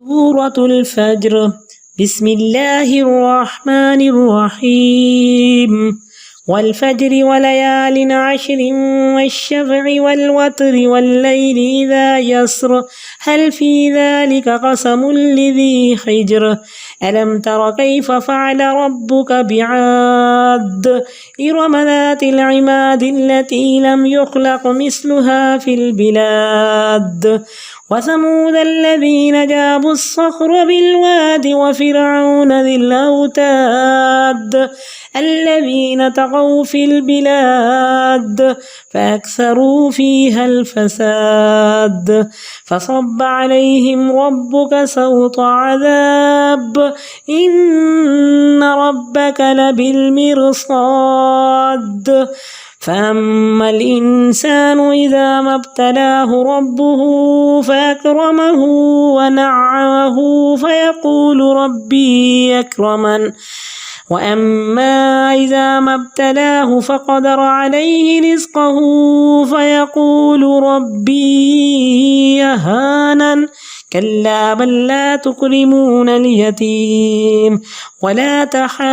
سورة الفجر بسم الله الرحمن الرحيم والفجر وليال عشر والشفع والوتر والليل إذا يسر هل في ذلك قسم لذي حجر ألم تر كيف فعل ربك بعاد إرم ذات العماد التي لم يخلق مثلها في البلاد وثمود الذين جابوا الصخر بالواد وفرعون ذي الأوتاد الذين طغوا في البلاد فأكثروا فيها الفساد فصب عليهم ربك سوط عذاب إن ربك لبالمرصاد فأما الإنسان إذا ما ابتلاه ربه فأكرمه ونعمه فيقول ربي أكرمن وأما إذا ما ابتلاه فقدر عليه رزقه فيقول ربي أهانن كلا بل لا تكرمون اليتيم ولا تحاضون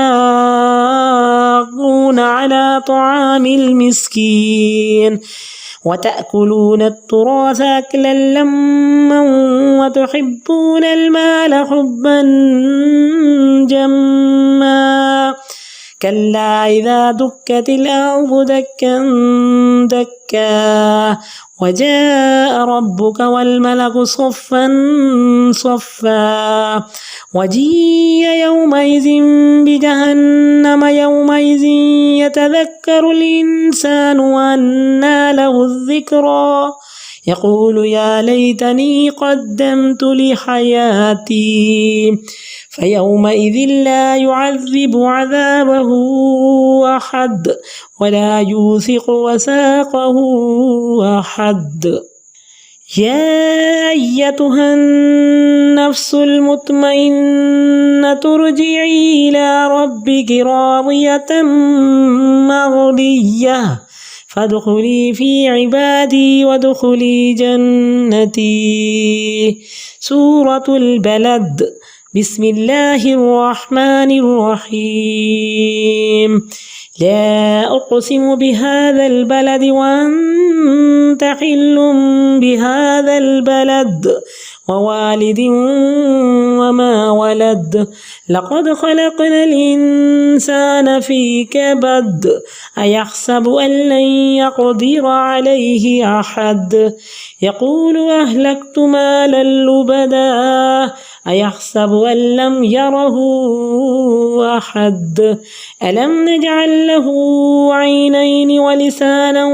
على طعام المسكين وتأكلون التراث أكلا لما وتحبون المال حبا جما كلا إذا دكت الأرض دكا دكا وجاء ربك والملك صفا صفا وجيء يومئذ بجهنم يومئذ يتذكر الإنسان وأنى له الذكرى يقول يا ليتني قدمت لحياتي فيومئذ لا يعذب عذابه أحد ولا يوثق وثاقه أحد يا أيتها النفس المطمئنة ارجعي إلى ربك راضية مرضية فادخلي في عبادي وادخلي جنتي سورة البلد بسم الله الرحمن الرحيم لا أقسم بهذا البلد وأنت حل بهذا البلد ووالد وما ولد لقد خلقنا الإنسان في كبد أيحسب أن لن يقدر عليه أحد يقول أهلكت مالا لبدا أيحسب أن لم يره أحد ألم نجعل له عينين ولسانا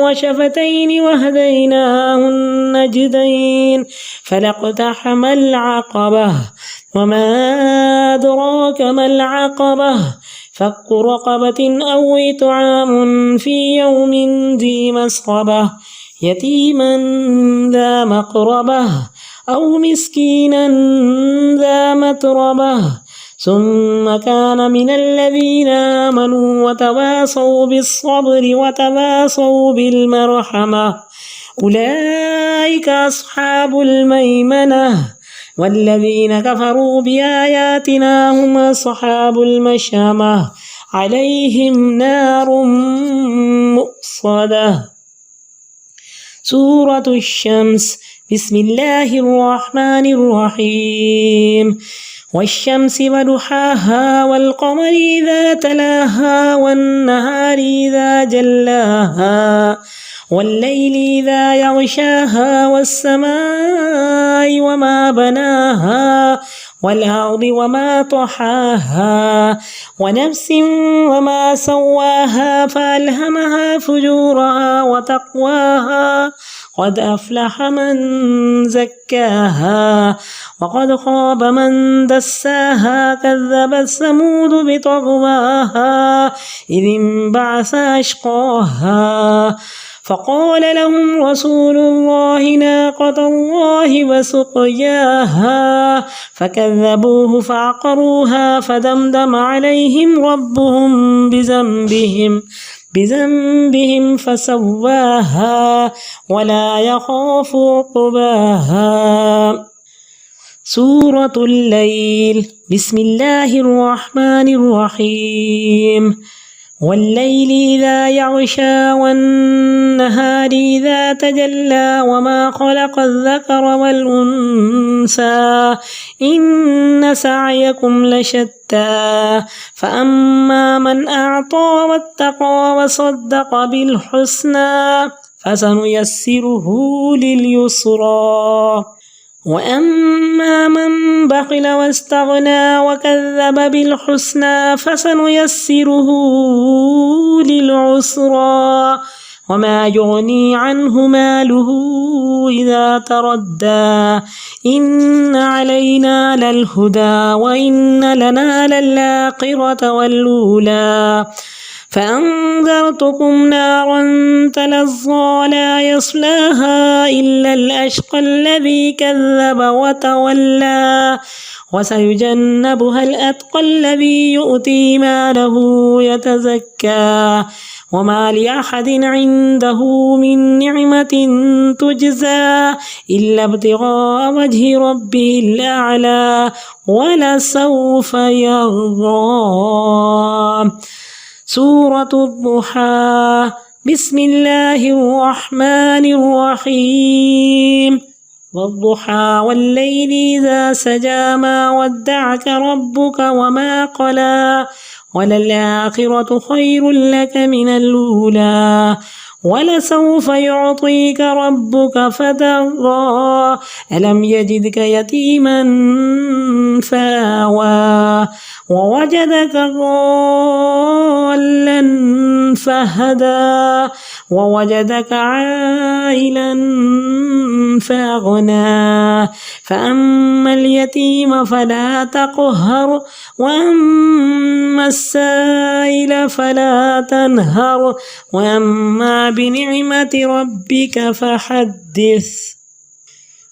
وشفتين وهديناه النجدين فلاقتحم العقبة وما أدراك ما العقبة فك رقبة أو إطعام في يوم ذي مسغبة يتيما ذا مقربة أو مسكينا ذا متربة ثم كان من الذين آمنوا وتواصوا بالصبر وتواصوا بالمرحمة أولئك أصحاب الميمنة والذين كفروا بآياتنا هم أصحاب المشأمة عليهم نار مؤصدة سورة الشمس بسم الله الرحمن الرحيم والشمس وضحاها والقمر إذا تلاها والنهار إذا جلاها والليل إذا يغشاها والسماء وما بناها والأرض وما طحاها ونفس وما سواها فألهمها فجورها وتقواها قد أفلح من زكاها وقد خاب من دساها كذبت ثمود بطغواها إذ انبعث أشقاها فقال لهم رسول الله ناقة الله وسقياها فكذبوه فعقروها فدمدم عليهم ربهم بذنبهم فسواها ولا يخاف عقباها سورة الليل. بسم الله الرحمن الرحيم. والليل إذا يغشى والنهار إذا تجلى وما خلق الذكر والأنثى إن سعيكم لشتى فأما من أعطى واتقى وصدق بالحسنى فسنيسره لليسرى وأما من بخل واستغنى وكذب بالحسنى فسنيسره للعسرى وما يغني عنه ماله إذا تردى إن علينا للهدى وإن لنا للآخرة والأولى فأنذرتكم نارا تلظى لا يصلاها إلا الأشقى الذي كذب وتولى وسيجنبها الأتقى الذي يؤتي ماله يتزكى وما لأحد عنده من نعمة تجزى إلا ابتغاء وجه ربه الأعلى ولسوف يرضى. سورة الضحى. بسم الله الرحمن الرحيم. والضحى والليل إذا سجى ما ودعك ربك وما قلى وللآخرة خير لك من الأولى ولسوف يعطيك ربك فترضى ألم يجدك يتيما فآوى ووجدك ضالا فهدى ووجدك عائلا فأغنى فأما اليتيم فلا تقهر وأما السائل فلا تنهر وأما بنعمة ربك فحدث.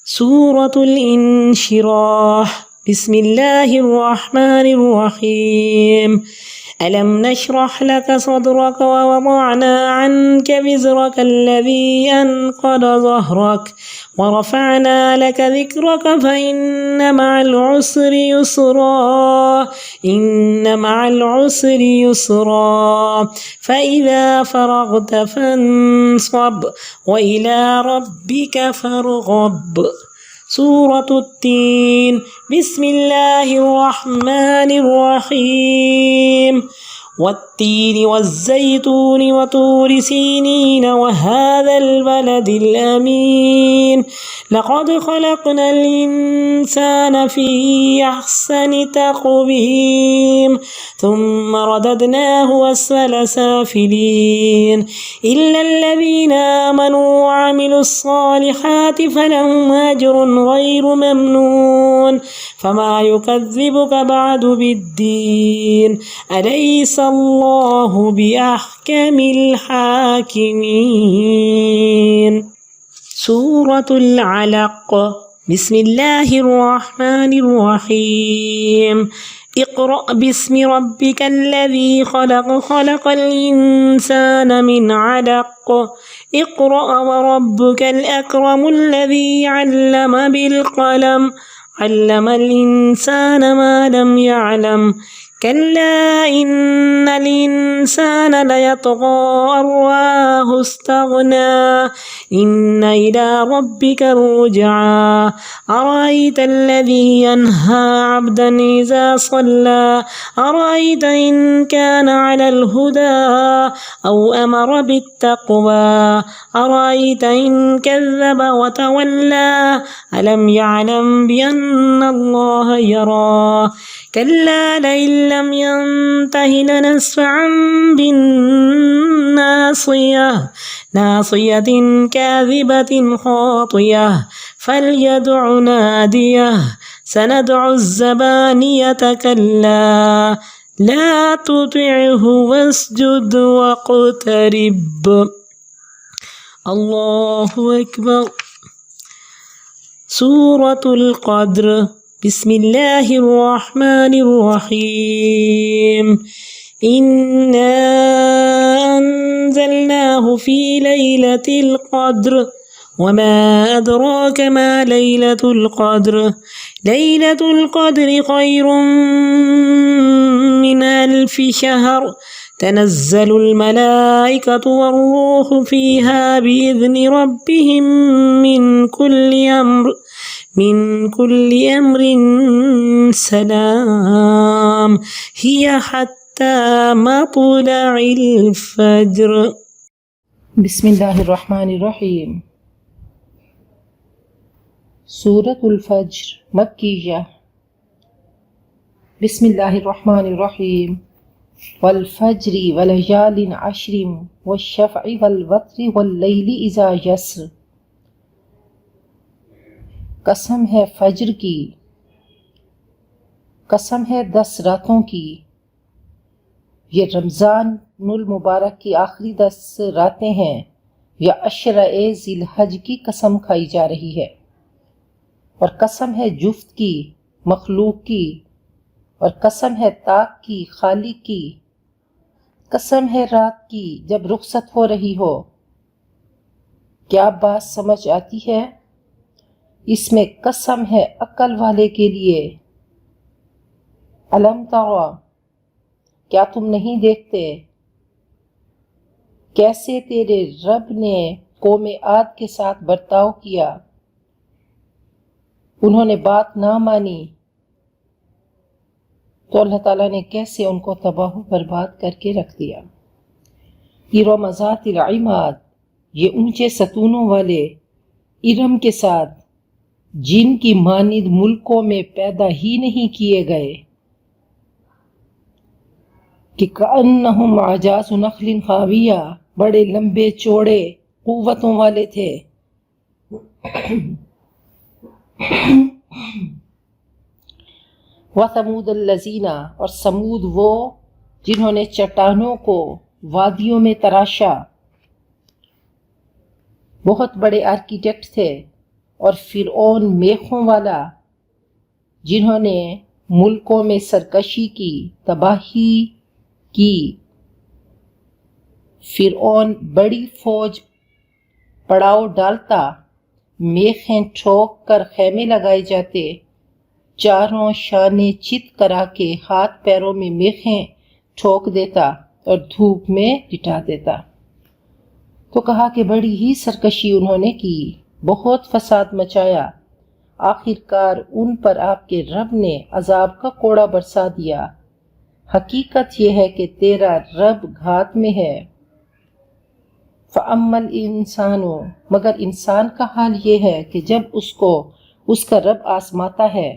سورة الانشراح. بسم الله الرحمن الرحيم. ألم نشرح لك صدرك ووضعنا عنك وزرك الذي أنقض ظهرك ورفعنا لك ذكرك فإن مع العسر يسرا إن مع العسر يسرا فإذا فرغت فانصب وإلى ربك فارغب. سورة التين. بسم الله الرحمن الرحيم. والتين والزيتون وطور سينين وهذا البلد الأمين لقد خلقنا الإنسان في أحسن تقويم ثم رددناه أسفل سافلين إلا الذين آمنوا وعملوا الصالحات فلهم أجر غير ممنون فما يكذبك بعد بالدين أليس الله بأحكم الحاكمين. سورة العلق. بسم الله الرحمن الرحيم. اقرأ باسم ربك الذي خلق خلق الإنسان من علق اقرأ وربك الأكرم الذي علم بالقلم علم الإنسان ما لم يعلم كلا إن الإنسان ليطغى أن رآه استغنى إن إلى ربك الرجعى أرأيت الذي ينهى عبدا إذا صلى أرأيت إن كان على الهدى أو أمر بالتقوى أرأيت إن كذب وتولى ألم يعلم بأن الله يرى كلا لئن لم ينته لنسفعا بالناصية ناصية كاذبة خاطية فليدع ناديه سندع الزبانية كلا لا تطعه واسجد واقترب. الله أكبر. سورة القدر. بسم الله الرحمن الرحيم. إنا أنزلناه في ليلة القدر وما أدراك ما ليلة القدر ليلة القدر خير من 1000 شهر تنزل الملائكة والروح فيها بإذن ربهم من كل أمر سلام هي حتى مطلع الفجر. بسم اللہ الرحمن الرحیم. سورة الفجر مکیہ. بسم اللہ الرحمن الرحیم. والفجر وليال عشر والشفع والوتر واللیل اذا یسر. قسم ہے فجر کی، قسم ہے 10 راتوں کی. یہ رمضان المبارک کی آخری 10 راتیں ہیں یا عشرہ ذی الحج کی قسم کھائی جا رہی ہے. اور قسم ہے جفت کی، مخلوق کی، اور قسم ہے طاق کی، خالق کی. قسم ہے رات کی جب رخصت ہو رہی ہو. کیا بات سمجھ آتی ہے؟ اس میں قسم ہے عقل والے کے لیے. الم ترى، کیا تم نہیں دیکھتے کیسے تیرے رب نے قوم عاد کے ساتھ برتاؤ کیا؟ انہوں نے بات نہ مانی تو اللہ تعالیٰ نے کیسے ان کو تباہ و برباد کر کے رکھ دیا. ارم ذات العماد، یہ اونچے ستونوں والے ارم کے ساتھ جن کی مانند ملکوں میں پیدا ہی نہیں کیے گئے کہ کأنہم اعجاز نخل خاویہ، بڑے لمبے چوڑے قوتوں والے تھے. وثمود الذین، اور سمود وہ جنہوں نے چٹانوں کو وادیوں میں تراشا. بہت بڑے آرکیٹیکٹ تھے. اور فرعون میخوں والا جنہوں نے ملکوں میں سرکشی کی، تباہی کی. فرعون بڑی فوج پڑاؤ ڈالتا، میخیں ٹھوک کر خیمے لگائے جاتے، چاروں شانے چت کرا کے ہاتھ پیروں میں میخیں ٹھوک دیتا اور دھوپ میں لٹا دیتا. تو کہا کہ بڑی ہی سرکشی انہوں نے کی، بہت فساد مچایا. آخرکار ان پر آپ کے رب نے عذاب کا کوڑا برسا دیا. حقیقت یہ ہے کہ تیرا رب گھات میں ہے. فَأَمَّا الْإِنسَانُ، مگر انسان کا حال یہ ہے کہ جب اس کو اس کا رب آزماتا ہے،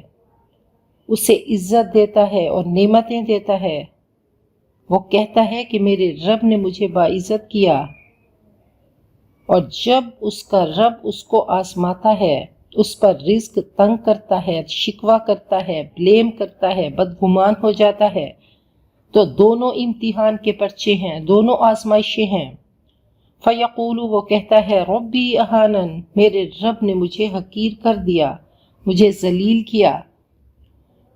اسے عزت دیتا ہے اور نعمتیں دیتا ہے، وہ کہتا ہے کہ میرے رب نے مجھے باعزت کیا. اور جب اس کا رب اس کو آزماتا ہے، اس پر رزق تنگ کرتا ہے، شکوہ کرتا ہے، بلیم کرتا ہے، بدگمان ہو جاتا ہے، تو دونوں امتحان کے پرچے ہیں، دونوں آزمائشیں ہیں. فَيَقُولُ، وہ کہتا ہے ربی اہانن، میرے رب نے مجھے حقیر کر دیا، مجھے ذلیل کیا.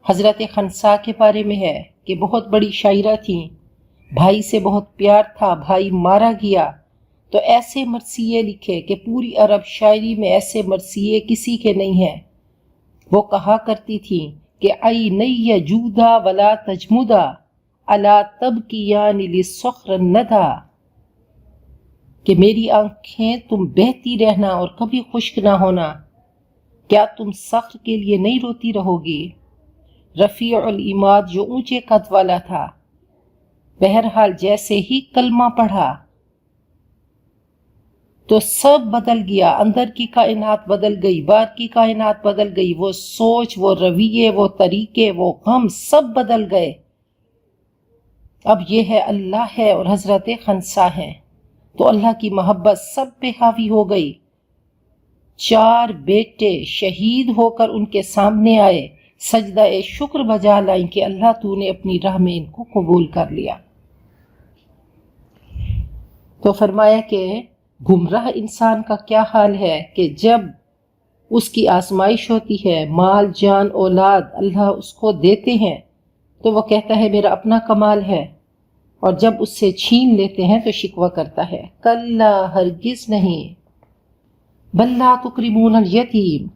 حضرت خنسا کے بارے میں ہے کہ بہت بڑی شاعرہ تھیں، بھائی سے بہت پیار تھا، بھائی مارا گیا تو ایسے مرثیے لکھے کہ پوری عرب شاعری میں ایسے مرثیے کسی کے نہیں ہیں. وہ کہا کرتی تھیں کہ عینی جودا ولا تجمدا الا تبکیان للصخر الندى، کہ میری آنکھیں تم بہتی رہنا اور کبھی خشک نہ ہونا، کیا تم صخر کے لیے نہیں روتی رہو گی. رفیع العماد، جو اونچے قد والا تھا. بہرحال جیسے ہی کلمہ پڑھا تو سب بدل گیا، اندر کی کائنات بدل گئی، باہر کی کائنات بدل گئی، وہ سوچ، وہ رویے، وہ طریقے، وہ غم سب بدل گئے. اب یہ ہے اللہ ہے اور حضرت خنسا ہیں، تو اللہ کی محبت سب پہ حاوی ہو گئی. 4 بیٹے شہید ہو کر ان کے سامنے آئے، سجدہ شکر بجا لائیں کہ اللہ تو نے اپنی راہ میں ان کو قبول کر لیا. تو فرمایا کہ گمراہ انسان کا کیا حال ہے کہ جب اس کی آزمائش ہوتی ہے، مال جان اولاد اللہ اس کو دیتے ہیں تو وہ کہتا ہے میرا اپنا کمال ہے، اور جب اس سے چھین لیتے ہیں تو شکوہ کرتا ہے. کلا، ہرگز نہیں. بل لا تکرمون الیتیم،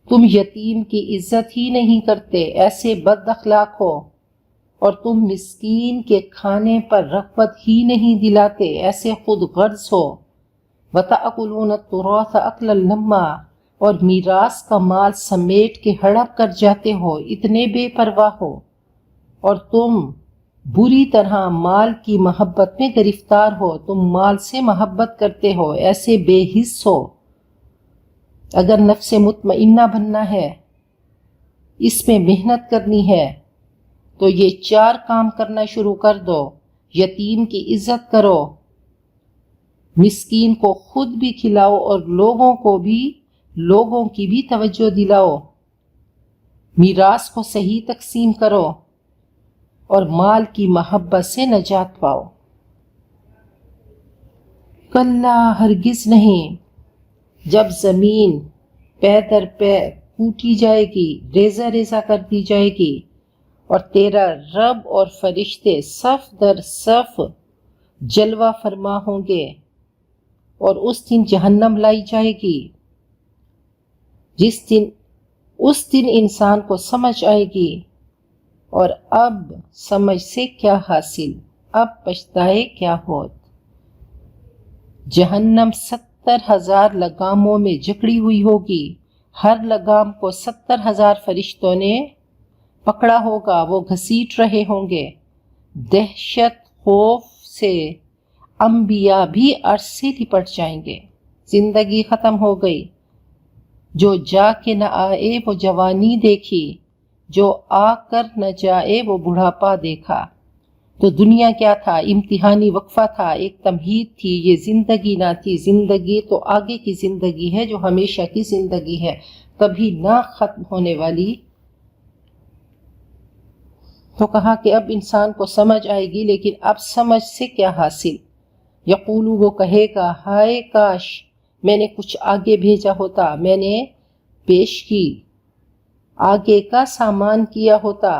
تم یتیم کی عزت ہی نہیں کرتے، ایسے بد اخلاق ہو، اور تم مسکین کے کھانے پر رغبت ہی نہیں دلاتے، ایسے خود غرض ہو۔ وَتَأْكُلُونَ التُّرَاثَ أَكْلًا لَمًّا، اور میراث کا مال سمیٹ کے ہڑپ کر جاتے ہو، اتنے بے پرواہ ہو، اور تم بری طرح مال کی محبت میں گرفتار ہو، تم مال سے محبت کرتے ہو، ایسے بے حس ہو۔ اگر نفس مطمئنہ بننا ہے، اس میں محنت کرنی ہے، تو یہ 4 کام کرنا شروع کر دو۔ یتیم کی عزت کرو، مسکین کو خود بھی کھلاؤ، اور لوگوں کی بھی توجہ دلاؤ، میراث کو صحیح تقسیم کرو، اور مال کی محبت سے نجات پاؤ۔ کلا، ہرگز نہیں، جب زمین پے در پے کوٹی جائے گی، ریزہ ریزہ کر دی جائے گی، اور تیرا رب اور فرشتے صف در صف جلوہ فرما ہوں گے، اور اس دن جہنم لائی جائے گی، اس دن انسان کو سمجھ آئے گی، اور اب سمجھ سے کیا حاصل، اب پچھتائے کیا ہوت۔ جہنم 70,000 لگاموں میں جکڑی ہوئی ہوگی، ہر لگام کو 70,000 فرشتوں نے پکڑا ہوگا، وہ گھسیٹ رہے ہوں گے۔ دہشت خوف سے انبیاء بھی عرش سے لپٹ جائیں گے۔ زندگی ختم ہو گئی، جو جا کے نہ آئے وہ جوانی دیکھی، جو آ کر نہ جائے وہ بڑھاپا دیکھا۔ تو دنیا کیا تھا؟ امتحانی وقفہ تھا، ایک تمہید تھی، یہ زندگی نہ تھی۔ زندگی تو آگے کی زندگی ہے، جو ہمیشہ کی زندگی ہے، کبھی نہ ختم ہونے والی۔ تو کہا کہ اب انسان کو سمجھ آئے گی، لیکن اب سمجھ سے کیا حاصل؟ یقولو، وہ کہے گا، ہائے کاش میں نے کچھ آگے بھیجا ہوتا، میں نے پیش کی، آگے کا سامان کیا ہوتا۔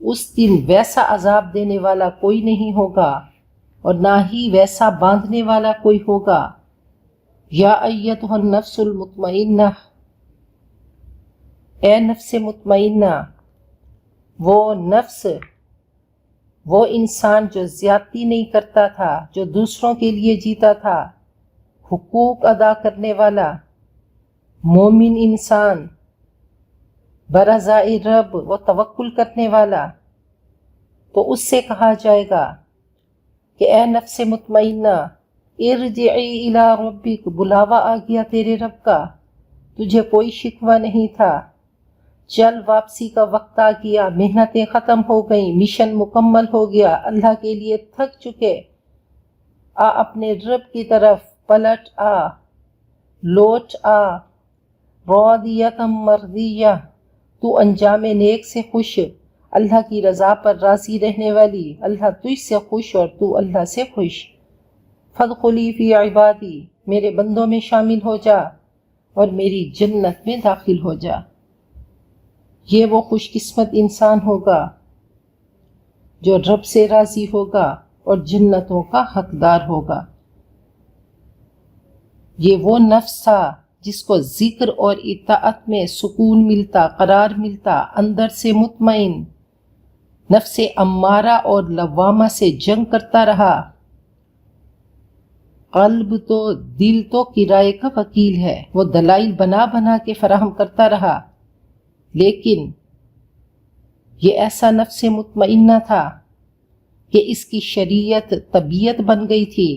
اس دن ویسا عذاب دینے والا کوئی نہیں ہوگا، اور نہ ہی ویسا باندھنے والا کوئی ہوگا۔ یا ایتھا النفس المطمئنہ، اے نفس مطمئنہ، وہ نفس، وہ انسان جو زیادتی نہیں کرتا تھا، جو دوسروں کے لیے جیتا تھا، حقوق ادا کرنے والا مومن انسان، برضائے رب وہ توکل کرنے والا، تو اس سے کہا جائے گا کہ اے نفس مطمئنہ، ارجعی الی ربک، بلاوا آ گیا تیرے رب کا، تجھے کوئی شکوہ نہیں تھا، چل واپسی کا وقت آ گیا، محنتیں ختم ہو گئیں، مشن مکمل ہو گیا، اللہ کے لیے تھک چکے، آ اپنے رب کی طرف پلٹ آ، لوٹ آ، راضیۃ مرضیہ، تو انجام نیک سے خوش، اللہ کی رضا پر راضی رہنے والی، اللہ تجھ سے خوش اور تو اللہ سے خوش۔ فادخلی فی عبادی، میرے بندوں میں شامل ہو جا، اور میری جنت میں داخل ہو جا۔ یہ وہ خوش قسمت انسان ہوگا جو رب سے راضی ہوگا اور جنتوں کا حقدار ہوگا۔ یہ وہ نفس تھا جس کو ذکر اور اطاعت میں سکون ملتا، قرار ملتا، اندر سے مطمئن، نفس امارہ اور لوامہ سے جنگ کرتا رہا۔ قلب تو، دل تو کرائے کا وکیل ہے، وہ دلائل بنا بنا کے فراہم کرتا رہا، لیکن یہ ایسا نفس مطمئنہ تھا کہ اس کی شریعت طبیعت بن گئی تھی،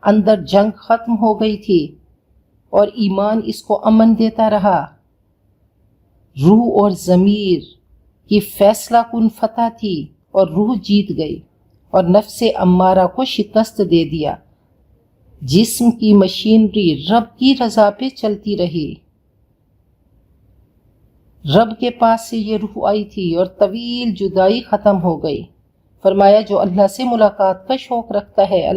اندر جنگ ختم ہو گئی تھی، اور ایمان اس کو امن دیتا رہا۔ روح اور ضمیر کی فیصلہ کن فتح تھی، اور روح جیت گئی، اور نفس امارہ کو شکست دے دیا۔ جسم کی مشینری رب کی رضا پہ چلتی رہی۔ رب کے پاس سے یہ روح آئی تھی، اور طویل جدائی ختم ہو گئی۔ فرمایا جو اللہ سے ملاقات کا شوق رکھتا ہے،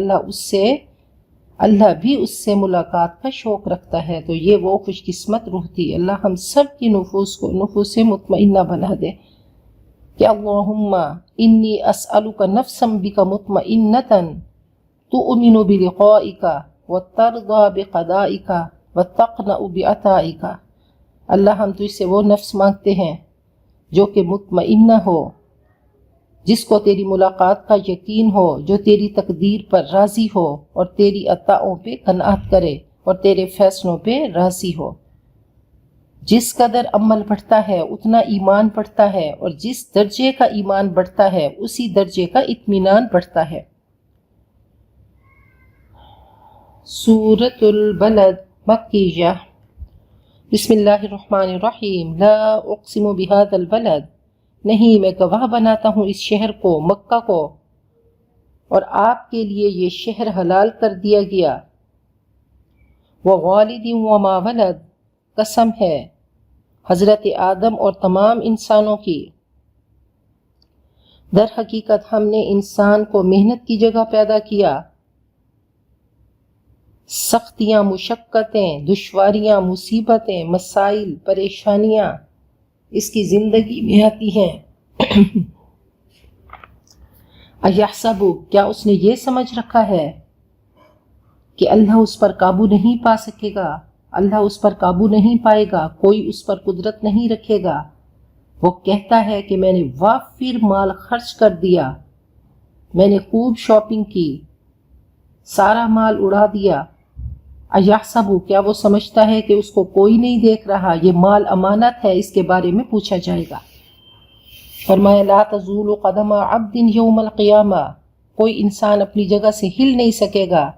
اللہ بھی اس سے ملاقات کا شوق رکھتا ہے۔ تو یہ وہ خوش قسمت روح تھی۔ اللہ ہم سب کی نفوس کو نفوس مطمئنہ بنا دے کہ اللہم انی اسألک نفسا بک مطمئنۃ تؤمن بلقائک وترضى بقضائك وتقنع بعطائك۔ اللہ ہم تجھ سے وہ نفس مانگتے ہیں جو کہ مطمئنہ ہو، جس کو تیری ملاقات کا یقین ہو، جو تیری تقدیر پر راضی ہو اور تیری عطاؤں پہ قناعت کرے اور تیرے فیصلوں پہ راضی ہو۔ جس قدر عمل بڑھتا ہے اتنا ایمان بڑھتا ہے، اور جس درجے کا ایمان بڑھتا ہے اسی درجے کا اطمینان بڑھتا ہے۔ سورۃ البلد مکیہ۔ بسم اللہ الرحمن الرحیم۔ لا اقسم بہذا البلد، نہیں میں گواہ بناتا ہوں اس شہر کو، مکہ کو، اور آپ کے لیے یہ شہر حلال کر دیا گیا۔ ووالد وما ولد، قسم ہے حضرت آدم اور تمام انسانوں کی۔ در حقیقت ہم نے انسان کو محنت کی جگہ پیدا کیا، سختیاں، مشقتیں، دشواریاں، مصیبتیں، مسائل، پریشانیاں اس کی زندگی میں آتی ہیں۔ اَیَحْسَبُ، کیا اس نے یہ سمجھ رکھا ہے کہ اللہ اس پر قابو نہیں پا سکے گا؟ اللہ اس پر قابو نہیں پائے گا، کوئی اس پر قدرت نہیں رکھے گا۔ وہ کہتا ہے کہ میں نے وافر مال خرچ کر دیا، میں نے خوب شاپنگ کی، سارا مال اڑا دیا۔ اَیَحْسَبُ، کیا وہ سمجھتا ہے کہ اس کو کوئی نہیں دیکھ رہا؟ یہ مال امانت ہے، اس کے بارے میں پوچھا جائے گا۔ فرمایا لا تزول قدم عبد یوم القیامہ، کوئی انسان اپنی جگہ سے ہل نہیں سکے گا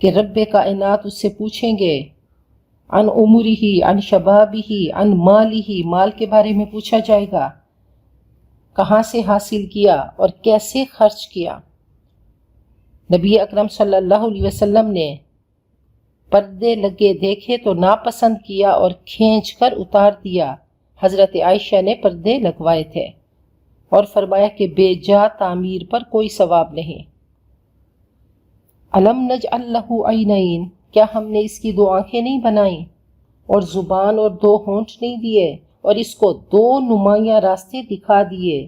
کہ رب کائنات اس سے پوچھیں گے عن عمرہ، عن شبابہ، عن مالہ، مال کے بارے میں پوچھا جائے گا، کہاں سے حاصل کیا اور کیسے خرچ کیا۔ نبی اکرم صلی اللہ علیہ وسلم نے پردے لگے دیکھے تو ناپسند کیا اور کھینچ کر اتار دیا۔ حضرت عائشہ نے پردے لگوائے تھے اور فرمایا کہ بے جا تعمیر پر کوئی ثواب نہیں۔ الم نجعل لہ عینین، کیا ہم نے اس کی 2 آنکھیں نہیں بنائیں اور زبان اور 2 ہونٹ نہیں دیے، اور اس کو 2 نمایاں راستے دکھا دیے،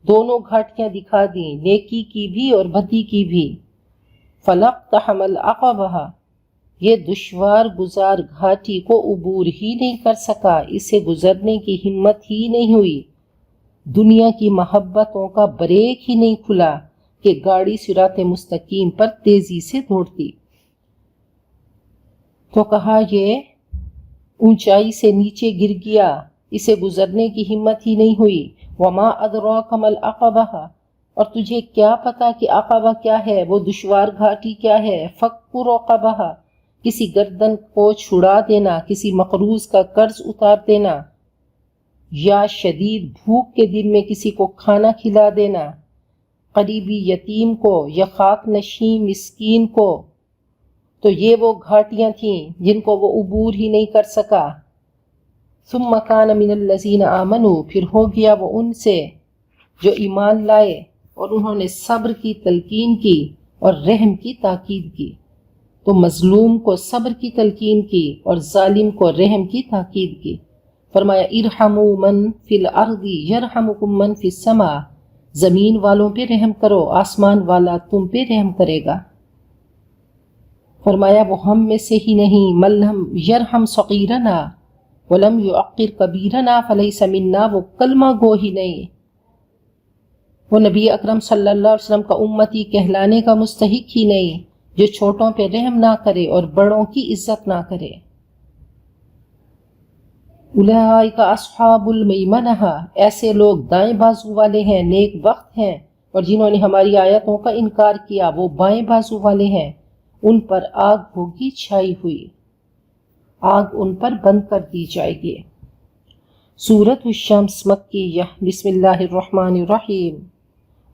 دونوں گھاٹیاں دکھا دیں، نیکی کی بھی اور بدی کی بھی۔ فلاقتحم العقبہ، یہ دشوار گزار گھاٹی کو عبور ہی نہیں کر سکا، اسے گزرنے کی ہمت ہی نہیں ہوئی۔ دنیا کی محبتوں کا بریک ہی نہیں کھلا کہ گاڑی صراط مستقیم پر تیزی سے دوڑتی۔ تو کہا یہ اونچائی سے نیچے گر گیا، اسے گزرنے کی ہمت ہی نہیں ہوئی۔ وما ادراک ما العقبہ، اور تجھے کیا پتا کہ عقبہ کیا ہے، وہ دشوار گھاٹی کیا ہے۔ فک رقبہ، کسی گردن کو چھڑا دینا، کسی مقروض کا قرض اتار دینا، یا شدید بھوک کے دن میں کسی کو کھانا کھلا دینا، قریبی یتیم کو یا خاک نشین مسکین کو۔ تو یہ وہ گھاٹیاں تھیں جن کو وہ عبور ہی نہیں کر سکا۔ ثم کان من الذین آمنوا، پھر ہو گیا وہ ان سے جو ایمان لائے اور انہوں نے صبر کی تلقین کی اور رحم کی تاکید کی۔ تو مظلوم کو صبر کی تلقین کی اور ظالم کو رحم کی تاکید کی۔ فرمایا ارحموا من فی الارض یرحمکم من فی السماء، زمین والوں پہ رحم کرو، آسمان والا تم پہ رحم کرے گا۔ فرمایا وہ ہم میں سے ہی نہیں، من لم یرحم صغیرنا ولم یعقر کبیرنا فلیس منا، وہ کلمہ گو ہی نہیں، وہ نبی اکرم صلی اللہ علیہ وسلم کا امتی کہلانے کا مستحق ہی نہیں، جو چھوٹوں پہ رحم نہ کرے اور بڑوں کی عزت نہ کرے۔ اولئک اصحاب المیمنہ، ایسے لوگ دائیں بازو والے ہیں، نیک بخت ہیں، اور جنہوں نے ہماری آیتوں کا انکار کیا وہ بائیں بازو والے ہیں، ان پر آگ ہوگی چھائی ہوئی، آگ ان پر بند کر دی جائے گی۔ سورۃ الشمس مکیہ۔ بسم اللہ الرحمن الرحیم۔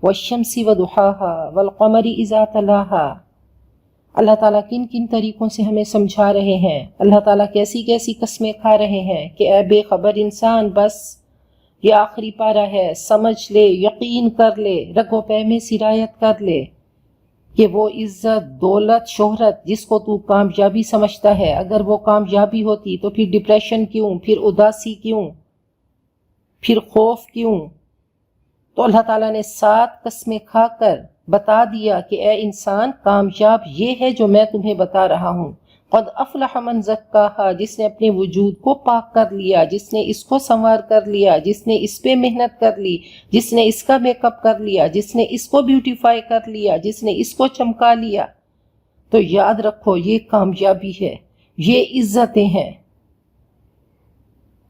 والشمس وضحاها والقمر اذا تلاها، اللہ تعالیٰ کن کن طریقوں سے ہمیں سمجھا رہے ہیں، اللہ تعالیٰ کیسی کیسی قسمیں کھا رہے ہیں کہ اے بے خبر انسان، بس یہ آخری پارہ ہے، سمجھ لے، یقین کر لے، رگ و پے میں سرایت کر لے کہ وہ عزت، دولت، شہرت جس کو تو کامیابی سمجھتا ہے، اگر وہ کامیابی ہوتی تو پھر ڈپریشن کیوں، پھر اداسی کیوں، پھر خوف کیوں؟ تو اللہ تعالیٰ نے 7 قسمیں کھا کر بتا دیا کہ اے انسان کامیاب یہ ہے جو میں تمہیں بتا رہا ہوں۔ قد افلح من زکاہا، جس نے اپنے وجود کو پاک کر لیا، جس نے اس کو سنوار کر لیا، جس نے اس پہ محنت کر لی، جس نے اس کا میک اپ کر لیا، جس نے اس کو بیوٹیفائی کر لیا، جس نے اس کو چمکا لیا۔ تو یاد رکھو یہ کامیابی ہے، یہ عزتیں ہیں۔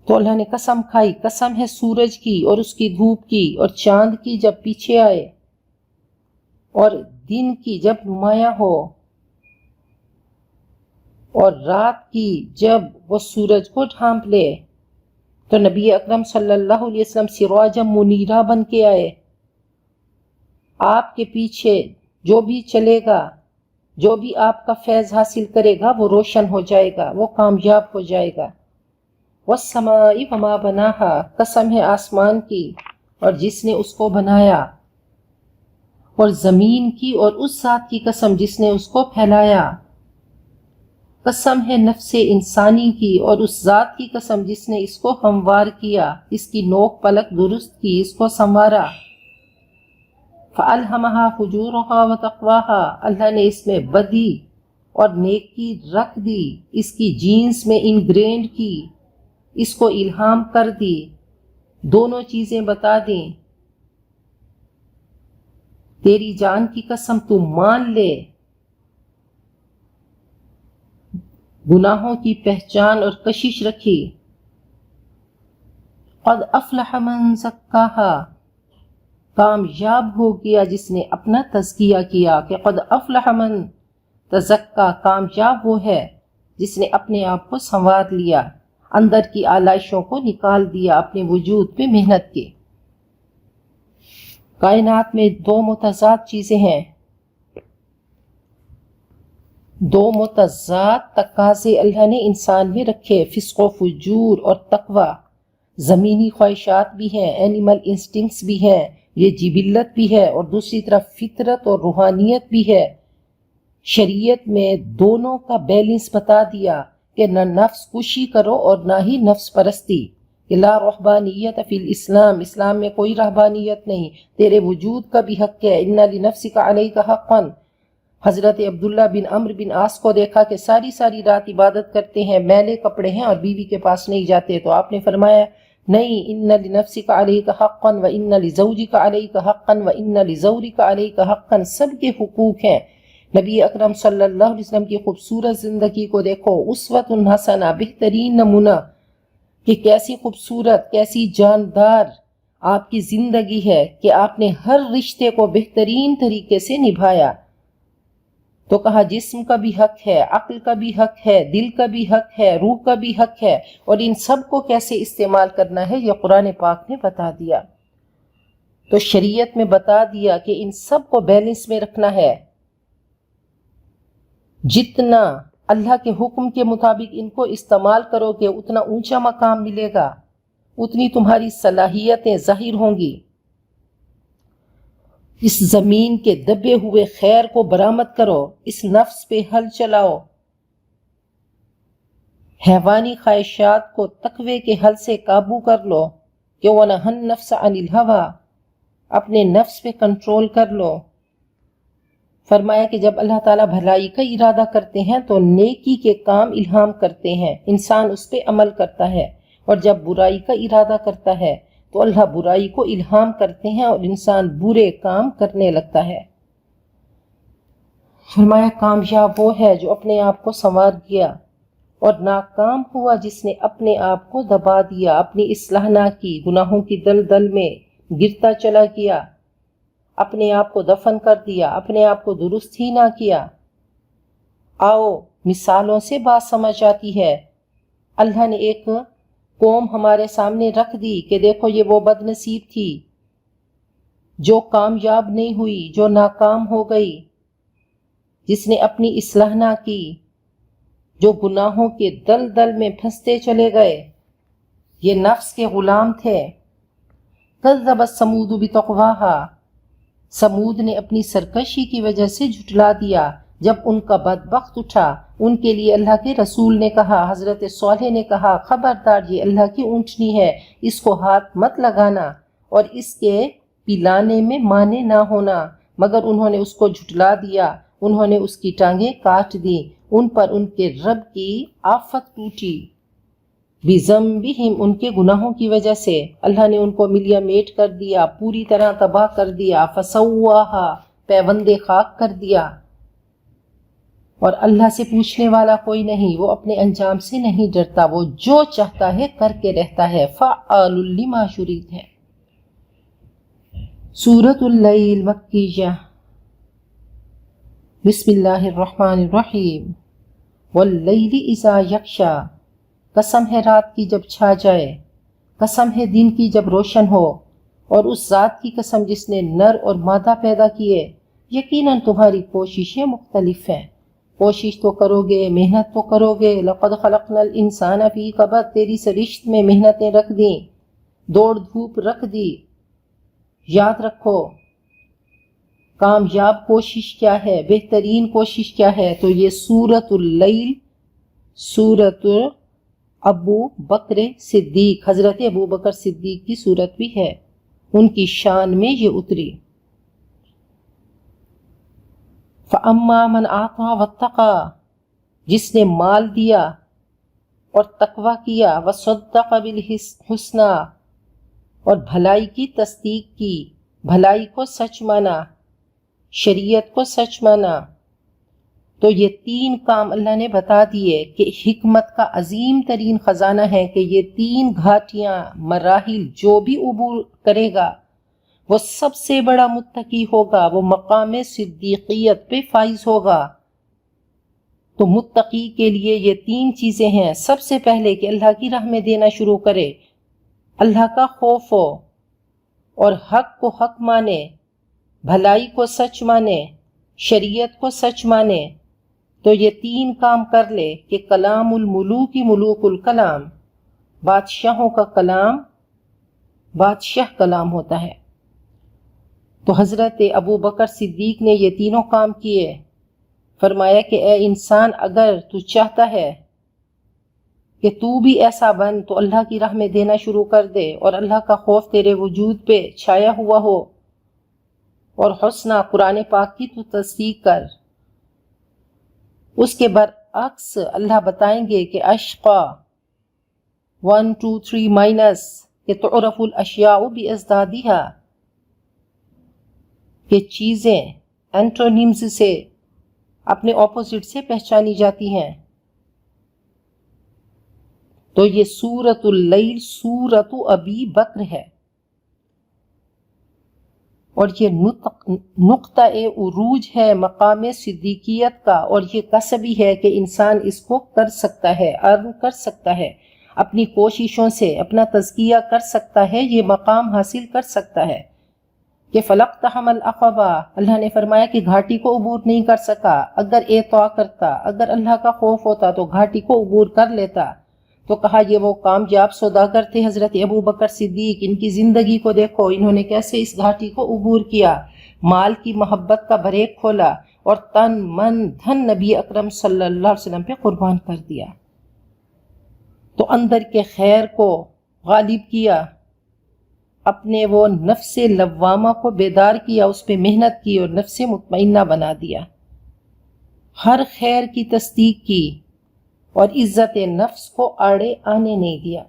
تو اللہ نے قسم کھائی، قسم ہے سورج کی اور اس کی دھوپ کی اور چاند کی جب پیچھے آئے اور دن کی جب نمایاں ہو اور رات کی جب وہ سورج کو ڈھانپ لے، تو نبی اکرم صلی اللہ علیہ وسلم سراجا منیرہ بن کے آئے۔ آپ کے پیچھے جو بھی چلے گا، جو بھی آپ کا فیض حاصل کرے گا وہ روشن ہو جائے گا، وہ کامیاب ہو جائے گا۔ والسماء وما بناہا، قسم ہے آسمان کی اور جس نے اس کو بنایا، اور زمین کی اور اس ذات کی قسم جس نے اس کو پھیلایا۔ قسم ہے نفس انسانی کی اور اس ذات کی قسم جس نے اس کو ہموار کیا، اس کی نوک پلک درست کی، اس کو سنوارا۔ فَأَلْهَمَهَا فُجُورَهَا وَتَقْوَاهَا، اللہ نے اس میں بدی اور نیکی رکھ دی، اس کی جینز میں انگرینڈ کی، اس کو الہام کر دی، دونوں چیزیں بتا دیں۔ تیری جان کی قسم تو مان لے، گناہوں کی پہچان اور کشش رکھی۔ قد افلح من زکاہا، کامیاب ہو گیا جس نے اپنا تزکیہ کیا، کہ قد افلح من تزکا، کامیاب وہ ہے جس نے اپنے آپ کو سنوار لیا، اندر کی آلائشوں کو نکال دیا، اپنے وجود پہ محنت کی۔ کائنات میں دو متضاد چیزیں ہیں، دو متضاد تقاضے اللہ نے انسان میں رکھے، فسق و فجور اور تقوی۔ زمینی خواہشات بھی ہیں، اینیمل انسٹنکٹس بھی ہیں، یہ جبلت بھی ہے، اور دوسری طرف فطرت اور روحانیت بھی ہے۔ شریعت میں دونوں کا بیلنس بتا دیا کہ نہ نفس کشی کرو اور نہ ہی نفس پرستی۔ لا رہبانیت فی الاسلام، اسلام میں کوئی رہبانیت نہیں، تیرے وجود کا بھی حق ہے۔ ان لنفسک علیک حقا، حضرت عبداللہ بن عمرو بن عاص کو دیکھا کہ ساری رات عبادت کرتے ہیں، میلے کپڑے ہیں اور بیوی کے پاس نہیں جاتے، تو آپ نے فرمایا نہیں، ان لنفسک علیک حقا وان لزوجک علیک حقا وان لزورک علیک حقا، سب کے حقوق ہیں۔ نبی اکرم صلی اللہ علیہ وسلم کی خوبصورت زندگی کو دیکھو، اسوۃ حسنہ، بہترین نمونہ کہ کیسی خوبصورت، کیسی جاندار آپ کی زندگی ہے کہ آپ نے ہر رشتے کو بہترین طریقے سے نبھایا۔ تو کہا جسم کا بھی حق ہے، عقل کا بھی حق ہے، دل کا بھی حق ہے، روح کا بھی حق ہے، اور ان سب کو کیسے استعمال کرنا ہے یہ قرآن پاک نے بتا دیا۔ تو شریعت میں بتا دیا کہ ان سب کو بیلنس میں رکھنا ہے، جتنا اللہ کے حکم کے مطابق ان کو استعمال کرو گے اتنا اونچا مقام ملے گا، اتنی تمہاری صلاحیتیں ظاہر ہوں گی۔ اس زمین کے دبے ہوئے خیر کو برآمد کرو، اس نفس پہ ہل چلاؤ، حیوانی خواہشات کو تقوی کے حل سے قابو کر لو، کہ وَنَهَا النَّفْسَ عَنِ الْهَوَىٰ، اپنے نفس پہ کنٹرول کر لو۔ فرمایا کہ جب اللہ تعالیٰ بھلائی کا ارادہ کرتے ہیں تو نیکی کے کام الہام کرتے ہیں، انسان اس پہ عمل کرتا ہے، اور جب برائی کا ارادہ کرتا ہے تو اللہ برائی کو الہام کرتے ہیں اور انسان برے کام کرنے لگتا ہے۔ فرمایا کامیاب وہ ہے جو اپنے آپ کو سنوار گیا، اور ناکام ہوا جس نے اپنے آپ کو دبا دیا، اپنی اصلاح نہ کی، گناہوں کی دلدل میں گرتا چلا گیا، اپنے آپ کو دفن کر دیا، اپنے آپ کو درست ہی نہ کیا۔ آؤ مثالوں سے بات سمجھ آتی ہے۔ اللہ نے ایک قوم ہمارے سامنے رکھ دی کہ دیکھو یہ وہ بد نصیب تھی جو کامیاب نہیں ہوئی، جو ناکام ہو گئی، جس نے اپنی اصلاح نہ کی، جو گناہوں کے دلدل میں پھنستے چلے گئے، یہ نفس کے غلام تھے۔ کذبت ثمود بطغواہا، سمود نے اپنی سرکشی کی وجہ سے جھٹلا دیا۔ جب ان کا بدبخت اٹھا، ان کے لیے اللہ کے رسول نے کہا، حضرت صالح نے کہا خبردار یہ اللہ کی اونٹنی ہے، اس کو ہاتھ مت لگانا اور اس کے پلانے میں مانے نہ ہونا، مگر انہوں نے اس کو جھٹلا دیا، انہوں نے اس کی ٹانگیں کاٹ دیں، ان پر ان کے رب کی آفت ٹوٹی، بِذَنبِهِمْ ان کے گناہوں کی وجہ سے اللہ نے ان کو ملیا میٹ کر دیا، پوری طرح تباہ کر دیا، فَسَوَّاهَا پیوند خاک کر دیا، اور اللہ سے پوچھنے والا کوئی نہیں، وہ اپنے انجام سے نہیں ڈرتا، وہ جو چاہتا ہے کر کے رہتا ہے، فَعَّالٌ لِمَا يُرِيدُ ہے۔ سورۃ اللیل مکیہ۔ بسم اللہ الرحمن الرحیم۔ واللیل اذا یغشی، قسم ہے رات کی جب چھا جائے، قسم ہے دن کی جب روشن ہو، اور اس ذات کی قسم جس نے نر اور مادہ پیدا کیے، یقیناً تمہاری کوششیں مختلف ہیں، کوشش تو کرو گے، محنت تو کرو گے، لقد خلقنا الانسان فی کبد، تیری سرشت میں محنتیں رکھ دیں، دوڑ دھوپ رکھ دی۔ یاد رکھو کامیاب کوشش کیا ہے، بہترین کوشش کیا ہے، تو یہ سورۃ اللیل، سورۃ ابو بکر صدیق، حضرت ابو بکر صدیق کی سورت بھی ہے، ان کی شان میں یہ اتری۔ فَأَمَّا مَنْ أَعْطَى وَاتَّقَى، جس نے مال دیا اور تقوی کیا، وَصَدَّقَ بِالْحُسْنَى اور بھلائی کی تصدیق کی، بھلائی کو سچ مانا، شریعت کو سچ مانا، تو یہ تین کام اللہ نے بتا دیے کہ حکمت کا عظیم ترین خزانہ ہے کہ یہ تین گھاٹیاں، مراحل جو بھی عبور کرے گا وہ سب سے بڑا متقی ہوگا، وہ مقام صدیقیت پہ فائز ہوگا۔ تو متقی کے لیے یہ تین چیزیں ہیں، سب سے پہلے کہ اللہ کی راہ میں دینا شروع کرے، اللہ کا خوف ہو اور حق کو حق مانے، بھلائی کو سچ مانے، شریعت کو سچ مانے، تو یہ تین کام کر لے کہ کلام الملوک ملوک الکلام، بادشاہوں کا کلام بادشاہ کلام ہوتا ہے۔ تو حضرت ابو بکر صدیق نے یہ تینوں کام کیے، فرمایا کہ اے انسان اگر تو چاہتا ہے کہ تو بھی ایسا بن تو اللہ کی راہ میں دینا شروع کر دے، اور اللہ کا خوف تیرے وجود پہ چھایا ہوا ہو، اور حسنہ قرآن پاک کی تو تصدیق کر۔ اس کے برعکس اللہ بتائیں گے کہ اشقا 1 2 3 مائنس کہ تعرف الاشیاء بازدادها، کہ چیزیں اینٹونیمز سے اپنے اپوزٹ سے پہچانی جاتی ہیں۔ تو یہ سورۃ اللیل سورۃ ابی بکر ہے، اور یہ نقطہ عروج ہے مقام صدیقیت کا، اور یہ کسبی ہے کہ انسان اس کو کر سکتا ہے، ارن کر سکتا ہے، اپنی کوششوں سے اپنا تزکیہ کر سکتا ہے، یہ مقام حاصل کر سکتا ہے۔ کہ فَلَقْتَحَمَ الْعَقَبَةَ، اللہ نے فرمایا کہ گھاٹی کو عبور نہیں کر سکا، اگر اطاعت کرتا، اگر اللہ کا خوف ہوتا تو گھاٹی کو عبور کر لیتا۔ تو کہا یہ وہ کامیاب سوداگر تھے حضرت ابو بکر صدیق، ان کی زندگی کو دیکھو، انہوں نے کیسے اس گھاٹی کو عبور کیا، مال کی محبت کا بریک کھولا اور تن من دھن نبی اکرم صلی اللہ علیہ وسلم پہ قربان کر دیا۔ تو اندر کے خیر کو غالب کیا، اپنے وہ نفس لوامہ کو بیدار کیا، اس پہ محنت کی اور نفس مطمئنہ بنا دیا، ہر خیر کی تصدیق کی اور عزت نفس کو آڑے آنے نہیں دیا۔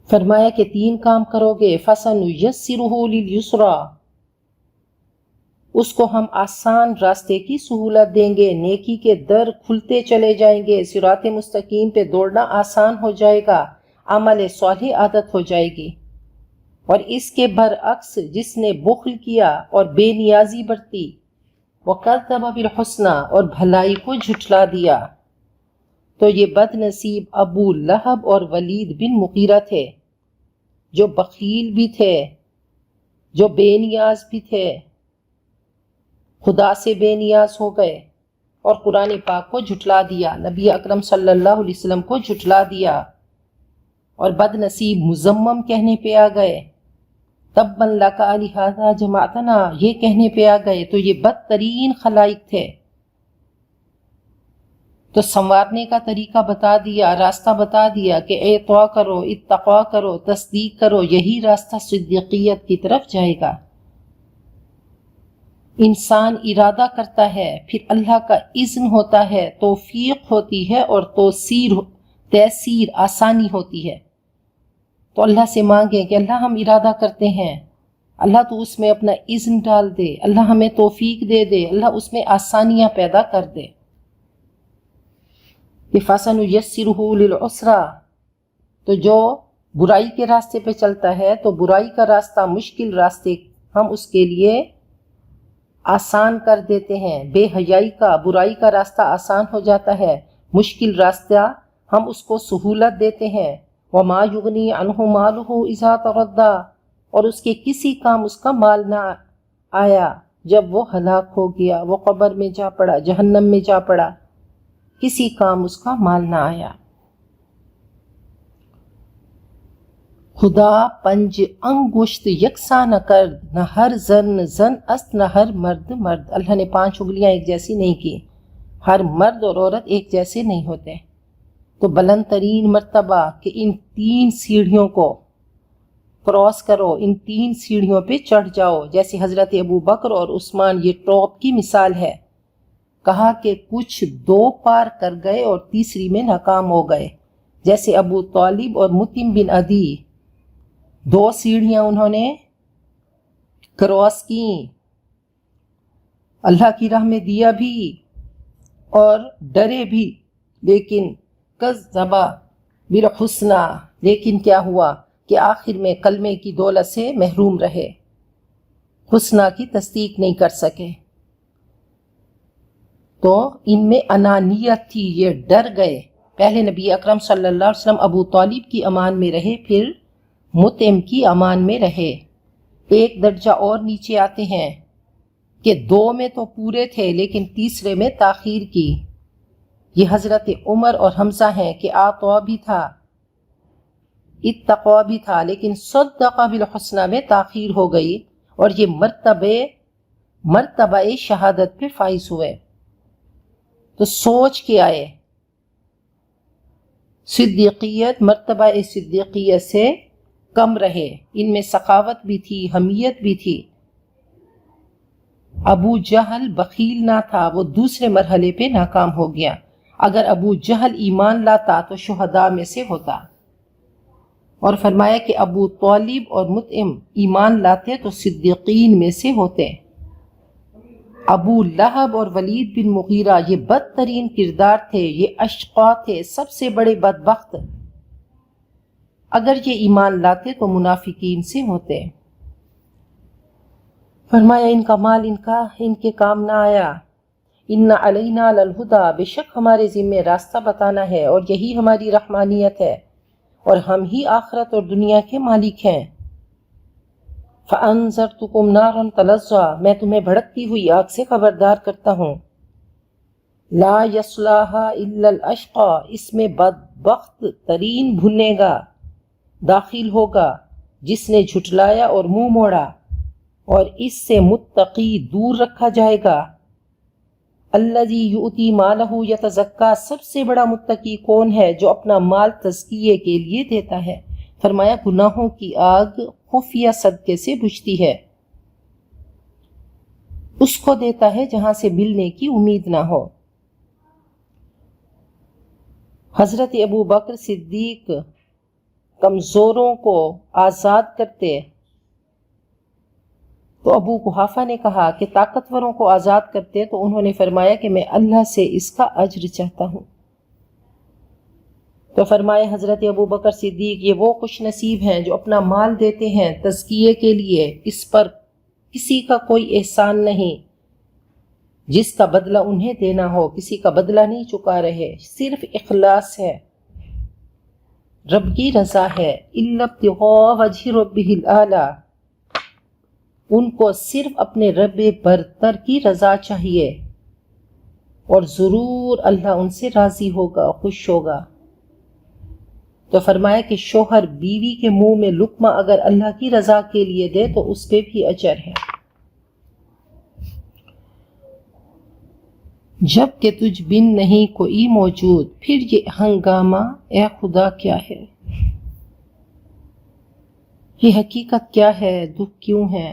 فرمایا کہ تین کام کرو گے، فَسَنُيَسِّرُهُ لِلْيُسْرَى، اس کو ہم آسان راستے کی سہولت دیں گے، نیکی کے در کھلتے چلے جائیں گے، صراط مستقیم پہ دوڑنا آسان ہو جائے گا، عمل صالح عادت ہو جائے گی۔ اور اس کے برعکس جس نے بخل کیا اور بے نیازی برتی، وَكَذَّبَ بِالْحُسْنَى اور بھلائی کو جھٹلا دیا، تو یہ بد نصیب ابو لہب اور ولید بن مغیرہ تھے، جو بخیل بھی تھے، جو بے نیاز بھی تھے، خدا سے بے نیاز ہو گئے اور قرآن پاک کو جھٹلا دیا، نبی اکرم صلی اللہ علیہ وسلم کو جھٹلا دیا، اور بد نصیب مذمم کہنے پہ آ گئے، تبا لک لہذا جمعتنا یہ کہنے پہ آ گئے، تو یہ بدترین خلائق تھے۔ تو سنوارنے کا طریقہ بتا دیا، راستہ بتا دیا کہ اطاعت کرو، اتقوا کرو، تصدیق کرو، یہی راستہ صدیقیت کی طرف جائے گا۔ انسان ارادہ کرتا ہے، پھر اللہ کا اذن ہوتا ہے، توفیق ہوتی ہے اور تیسیر آسانی ہوتی ہے۔ تو اللہ سے مانگیں کہ اللہ ہم ارادہ کرتے ہیں، اللہ تو اس میں اپنا اذن ڈال دے، اللہ ہمیں توفیق دے دے، اللہ اس میں آسانیاں پیدا کر دے۔ فَسَنُيَسِّرُهُ لِلْعُسْرَىٰ، تو جو برائی کے راستے پہ چلتا ہے تو برائی کا راستہ، مشکل راستے ہم اس کے لیے آسان کر دیتے ہیں۔ بے حیائی کا، برائی کا راستہ آسان ہو جاتا ہے، مشکل راستہ ہم اس کو سہولت دیتے ہیں۔ وَمَا يُغْنِي عَنْهُ مَالُهُ إِذَا تَرَدَّىٰ، اور اس کے کسی کام اس کا مال نہ آیا جب وہ ہلاک ہو گیا، وہ قبر میں جا پڑا، جہنم میں جا پڑا، کسی کام اس کا مال نہ آیا۔ خدا پنج انگشت یکساں نہ کرد، نہ ہر زن زن است، نہ ہر مرد مرد۔ اللہ نے 5 انگلیاں ایک جیسی نہیں کی، ہر مرد اور عورت ایک جیسے نہیں ہوتے۔ تو بلند ترین مرتبہ کہ ان 3 سیڑھیوں کو کراس کرو، ان 3 سیڑھیوں پہ چڑھ جاؤ، جیسے حضرت ابو بکر اور عثمان یہ ٹاپ کی مثال ہے۔ کہا کہ کچھ 2 پار کر گئے اور تیسری میں ناکام ہو گئے، جیسے ابو طالب اور مطعم بن عدی، 2 سیڑھیاں انہوں نے کراس کی، اللہ کی راہ میں دیا بھی اور ڈرے بھی، لیکن کذبا بالحسنی، لیکن کیا ہوا کہ آخر میں کلمے کی دولت سے محروم رہے، حسنہ کی تصدیق نہیں کر سکے۔ تو ان میں انانیت تھی، یہ ڈر گئے۔ پہلے نبی اکرم صلی اللہ علیہ وسلم ابو طالب کی امان میں رہے، پھر مطعم کی امان میں رہے۔ ایک درجہ اور نیچے آتے ہیں کہ 2 میں تو پورے تھے لیکن تیسرے میں تاخیر کی۔ یہ حضرت عمر اور حمزہ ہیں کہ عطا بھی تھا، اتقوا بھی تھا، لیکن صدق بالحسنی میں تاخیر ہو گئی اور یہ مرتبہ شہادت پہ فائز ہوئے۔ تو سوچ کے آئے، صدیقیت مرتبہ صدیقیت سے کم رہے، ان میں سخاوت بھی تھی، حمیت بھی تھی۔ ابو جہل بخیل نہ تھا، وہ دوسرے مرحلے پہ ناکام ہو گیا۔ اگر ابو جہل ایمان لاتا تو شہداء میں سے ہوتا، اور فرمایا کہ ابو طالب اور مطعم ایمان لاتے تو صدیقین میں سے ہوتے۔ ابو لہب اور ولید بن مغیرہ یہ بدترین کردار تھے، یہ اشقا تھے، سب سے بڑے بدبخت۔ اگر یہ ایمان لاتے تو منافقین سے ہوتے۔ فرمایا ان کا مال ان کے کام نہ آیا۔ ان علینا للہدیٰ، بے شک ہمارے ذمہ راستہ بتانا ہے اور یہی ہماری رحمانیت ہے اور ہم ہی آخرت اور دنیا کے مالک ہیں۔ فَأَنذَرْتُكُمْ نَارًا تَلَظَّىٰ، میں تمہیں بھڑکتی ہوئی آگ سے خبردار کرتا ہوں۔ لا يَصْلَاهَا إِلَّا الْأَشْقَىٰ، اس میں بدبخت ترین بھنے گا، داخل ہوگا جس نے جھٹلایا اور منہ موڑا، اور اس سے متقی دور رکھا جائے گا۔ الذی یؤتی مالہ یتزکیٰ، سب سے بڑا متقی کون ہے جو اپنا مال تزکیے کے لیے دیتا ہے؟ فرمایا گناہوں کی آگ خفیہ صدقے سے بجھتی ہے، اس کو دیتا ہے جہاں سے ملنے کی امید نہ ہو۔ حضرت ابو بکر صدیق کمزوروں کو آزاد کرتے تو ابو قحافہ نے کہا کہ طاقتوروں کو آزاد کرتے، تو انہوں نے فرمایا کہ میں اللہ سے اس کا اجر چاہتا ہوں۔ تو فرمایا حضرت ابو بکر صدیق یہ وہ خوش نصیب ہیں جو اپنا مال دیتے ہیں تزکیے کے لیے، اس پر کسی کا کوئی احسان نہیں، جس کا بدلہ انہیں دینا ہو، کسی کا بدلہ نہیں چکا رہے، صرف اخلاص ہے، رب کی رضا ہے۔ الا ابتغاء وجہ ربہ الاعلی، ان کو صرف اپنے رب برتر کی رضا چاہیے اور ضرور اللہ ان سے راضی ہوگا، خوش ہوگا۔ تو فرمایا کہ شوہر بیوی کے منہ میں لقمہ اگر اللہ کی رضا کے لیے دے تو اس پہ بھی اجر ہے۔ جب کہ تجھ بن نہیں کوئی موجود، پھر یہ ہنگامہ اے خدا کیا ہے؟ یہ حقیقت کیا ہے؟ دکھ کیوں ہے؟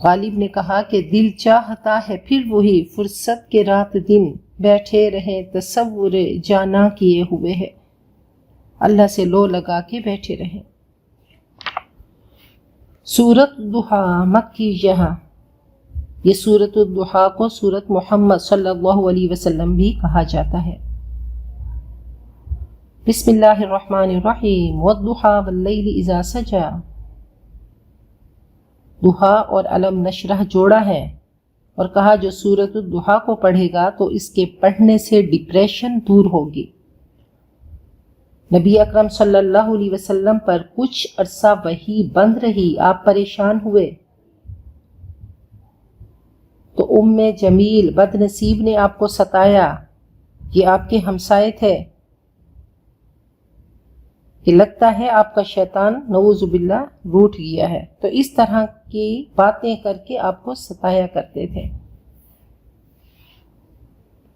غالب نے کہا کہ دل چاہتا ہے پھر وہی فرصت کے رات دن بیٹھے رہیں تصور جانا کیے ہوئے ہے، اللہ سے لو لگا کے بیٹھے رہیں۔ سورۃ الضحیٰ مکیہ، یہ سورۃ الضحیٰ کو سورۃ محمد صلی اللہ علیہ وسلم بھی کہا جاتا ہے۔ بسم اللہ الرحمن الرحیم، والضحیٰ واللیل اذا سجی، ضحیٰ اور علم نشرح جوڑا ہے، اور کہا جو سورۃ الضحیٰ کو پڑھے گا تو اس کے پڑھنے سے ڈپریشن دور ہوگی۔ نبی اکرم صلی اللہ علیہ وسلم پر کچھ عرصہ وحی بند رہی، آپ پریشان ہوئے تو ام جمیل بد نصیب نے آپ کو ستایا، یہ آپ کے ہمسائے تھے، کہ لگتا ہے آپ کا شیطان نعوذ باللہ روٹھ گیا ہے، تو اس طرح کی باتیں کر کے آپ کو ستایا کرتے تھے۔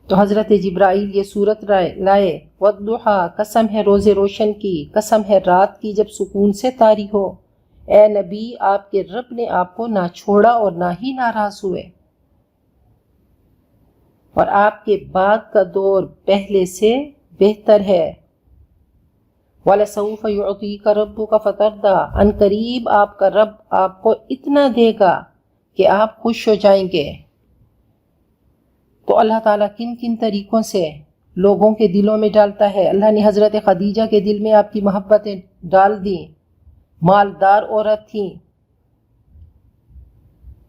تو حضرت جبرائیل یہ صورت لائے، والضحیٰ، قسم ہے روز روشن کی، قسم ہے رات کی جب سکون سے طاری ہو، اے نبی آپ کے رب نے آپ کو نہ چھوڑا اور نہ ہی ناراض ہوئے، اور آپ کے بعد کا دور پہلے سے بہتر ہے۔ وَلَسَوْفَ يُعْطِيكَ رَبُّكَ فَتَرْضَىٰ، ان قریب آپ کا رب آپ کو اتنا دے گا کہ آپ خوش ہو جائیں گے۔ تو اللہ تعالیٰ کن کن طریقوں سے لوگوں کے دلوں میں ڈالتا ہے۔ اللہ نے حضرت خدیجہ کے دل میں آپ کی محبتیں ڈال دیں، مالدار عورت تھیں،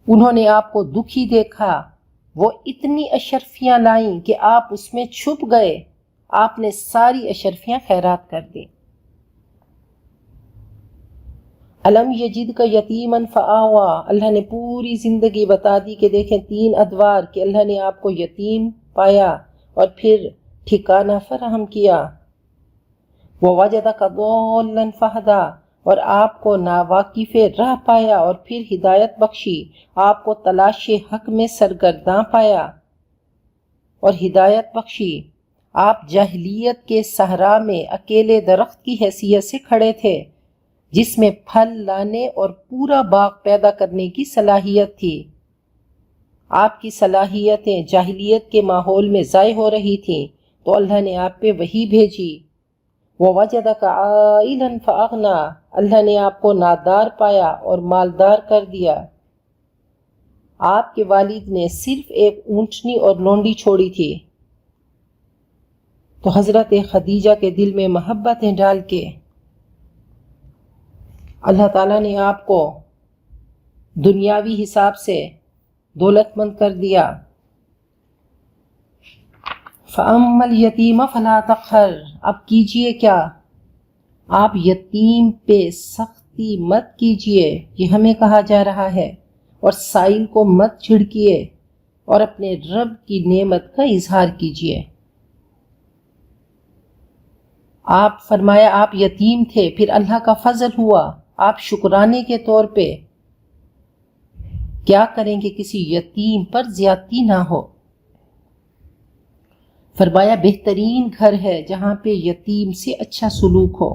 انہوں نے آپ کو دکھی دیکھا، وہ اتنی اشرفیاں لائیں کہ آپ اس میں چھپ گئے، آپ نے ساری اشرفیاں خیرات کر دیں۔ علم یجد کا یتیمن فآوا، اللہ نے پوری زندگی بتا دی کہ دیکھیں 3 ادوار کہ اللہ نے آپ کو یتیم پایا اور پھر ٹھکانہ فراہم کیا۔ ووجدک ضالا فہدی، اور آپ کو ناواقف راہ پایا اور پھر ہدایت بخشی، آپ کو تلاش حق میں سرگرداں پایا اور ہدایت بخشی۔ آپ جاہلیت کے صحرا میں اکیلے درخت کی حیثیت سے کھڑے تھے جس میں پھل لانے اور پورا باغ پیدا کرنے کی صلاحیت تھی۔ آپ کی صلاحیتیں جاہلیت کے ماحول میں ضائع ہو رہی تھیں تو اللہ نے آپ پہ وحی بھیجی۔ وَوَجَدَكَ عَائِلًا فَأَغْنَىٰ، اللہ نے آپ کو نادار پایا اور مالدار کر دیا۔ آپ کے والد نے صرف ایک اونٹنی اور لونڈی چھوڑی تھی، تو حضرت خدیجہ کے دل میں محبتیں ڈال کے اللہ تعالیٰ نے آپ کو دنیاوی حساب سے دولت مند کر دیا۔ فَأَمَّا الْيَتِيمَ فَلَا تَقْهَرْ، اب کیجئے کیا؟ آپ یتیم پہ سختی مت کیجئے، یہ ہمیں کہا جا رہا ہے، اور سائل کو مت جھڑکیے اور اپنے رب کی نعمت کا اظہار کیجئے۔ آپ فرمایا آپ یتیم تھے، پھر اللہ کا فضل ہوا، آپ شکرانے کے طور پہ کیا کریں کہ کسی یتیم پر زیادتی نہ ہو۔ فرمایا بہترین گھر ہے جہاں پہ یتیم سے اچھا سلوک ہو۔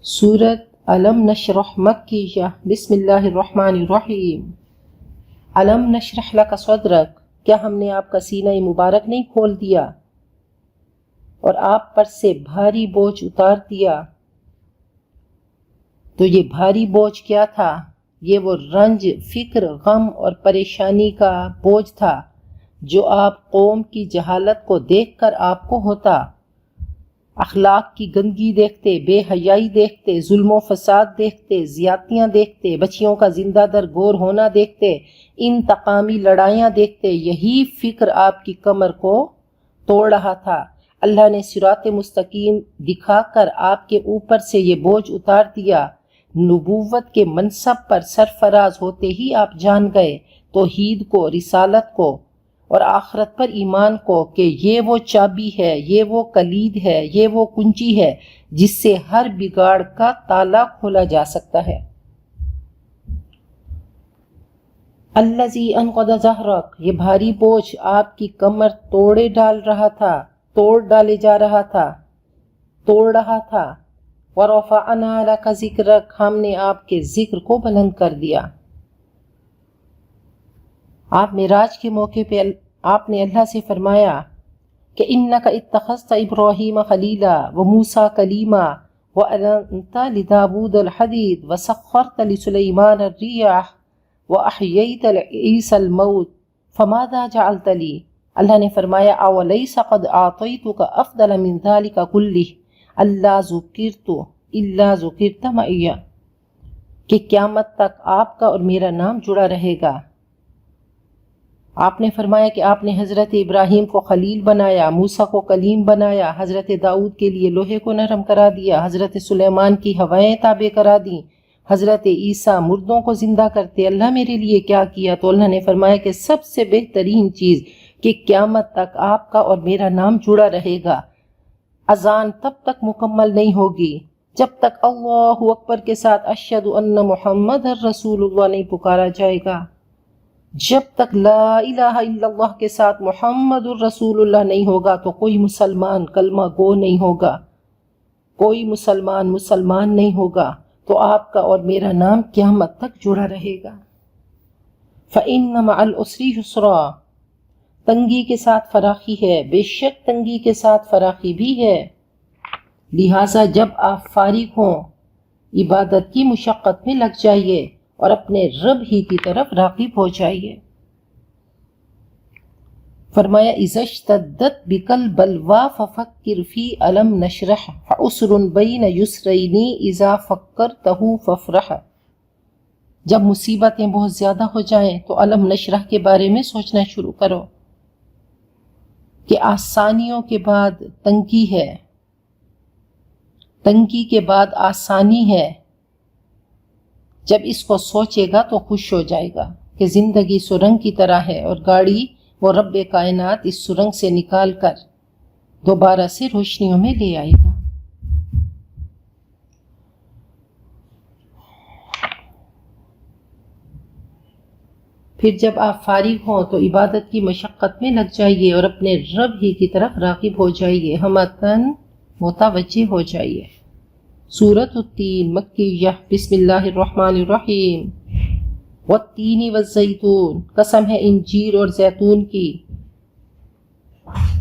سورۃ علم نشرح مکیہ، بسم اللہ الرحمن الرحیم۔ علم نشرح لک صدرک، کیا ہم نے آپ کا سینہ مبارک نہیں کھول دیا اور آپ پر سے بھاری بوجھ اتار دیا؟ تو یہ بھاری بوجھ کیا تھا؟ یہ وہ رنج، فکر، غم اور پریشانی کا بوجھ تھا جو آپ قوم کی جہالت کو دیکھ کر آپ کو ہوتا، اخلاق کی گندگی دیکھتے، بے حیائی دیکھتے، ظلم و فساد دیکھتے، زیادتیاں دیکھتے، بچیوں کا زندہ در گور ہونا دیکھتے، انتقامی لڑائیاں دیکھتے، یہی فکر آپ کی کمر کو توڑ رہا تھا۔ اللہ نے صراط مستقیم دکھا کر آپ کے اوپر سے یہ بوجھ اتار دیا۔ نبوت کے منصب پر سرفراز ہوتے ہی آپ جان گئے توحید کو، رسالت کو اور آخرت پر ایمان کو، کہ یہ وہ چابی ہے، یہ وہ کلید ہے، یہ وہ کنچی ہے جس سے ہر بگاڑ کا تالا کھولا جا سکتا ہے۔ الذی انقض ظہرک، یہ بھاری بوجھ آپ کی کمر توڑ ڈالے جا رہا تھا، توڑ رہا تھا۔ وَرَفَعْنَا لَكَ ذِكْرَكَ، ہم نے آپ کے ذکر کو بلند کر دیا۔ آپ معراج کے موقع پہ آپ نے اللہ سے فرمایا کہ اِنَّكَ اتَّخَذْتَ إِبْرَاهِيمَ خَلِيلًا وَمُوسَىٰ كَلِيمًا وَأَلَنْتَ لِدَاوُودَ الْحَدِيدَ وَسَخَّرْتَ لِسُلَيْمَانَ الرِّيَاحَ وَأَحْيَيْتَ لِعِيسَى الْمَوْتَ فَمَاذَا جَعَلْتَ لِي، اللہ نے فرمایا أَوَلَيْسَ قَدْ أَعْطَيْتُكَ أَفْضَلَ مِنْ ذَلِكَ كُلِّهِ أَلَّا ذُكِرْتُ إِلَّا ذُكِرْتَ مَعِيَّ، کہ قیامت تک آپ کا اور میرا نام جڑا رہے گا۔ آپ نے فرمایا کہ آپ نے حضرت ابراہیم کو خلیل بنایا، موسیٰ کو کلیم بنایا، حضرت داؤد کے لیے لوہے کو نرم کرا دیا، حضرت سلیمان کی ہوائیں تابع کرا دیں، حضرت عیسیٰ مردوں کو زندہ کرتے، اللہ میرے لیے کیا کیا؟ تو اللہ نے فرمایا کہ سب سے بہترین چیز کہ قیامت تک آپ کا اور میرا نام جڑا رہے گا۔ اذان تب تک مکمل نہیں ہوگی جب تک اللہ اکبر کے ساتھ اشہد ان محمد رسول اللہ نہیں پکارا جائے گا، جب تک لا الہ الا اللہ کے ساتھ محمد الرسول اللہ نہیں ہوگا تو کوئی مسلمان کلمہ گو نہیں ہوگا، کوئی مسلمان نہیں ہوگا، تو آپ کا اور میرا نام قیامت تک جڑا رہے گا۔ فَإِنَّ مَعَ الْعُسْرِ يُسْرًا، تنگی کے ساتھ فراخی ہے، بے شک تنگی کے ساتھ فراخی بھی ہے، لہٰذا جب آپ فارغ ہوں عبادت کی مشقت میں لگ جائیے اور اپنے رب ہی کی طرف راغب ہو جائیے۔ فرمایا اذا اشتدت بک البلوی ففکر فی الم نشرح فعسر بین یسرین اذا فکرتہ فافرح، جب مصیبتیں بہت زیادہ ہو جائیں تو الم نشرح کے بارے میں سوچنا شروع کرو کہ آسانیوں کے بعد تنگی ہے، تنگی کے بعد آسانی ہے، جب اس کو سوچے گا تو خوش ہو جائے گا کہ زندگی سرنگ کی طرح ہے اور گاڑی وہ رب کائنات اس سرنگ سے نکال کر دوبارہ سے روشنیوں میں لے آئے گا۔ پھر جب آپ فارغ ہوں تو عبادت کی مشقت میں لگ جائیے اور اپنے رب ہی کی طرف راغب ہو جائیے، ہمتاً متوجہ ہو جائیے۔ سورۃ التین مکیہ، بسم اللہ الرحمن الرحیم۔ والتین والزیتون، قسم ہے انجیر اور زیتون کی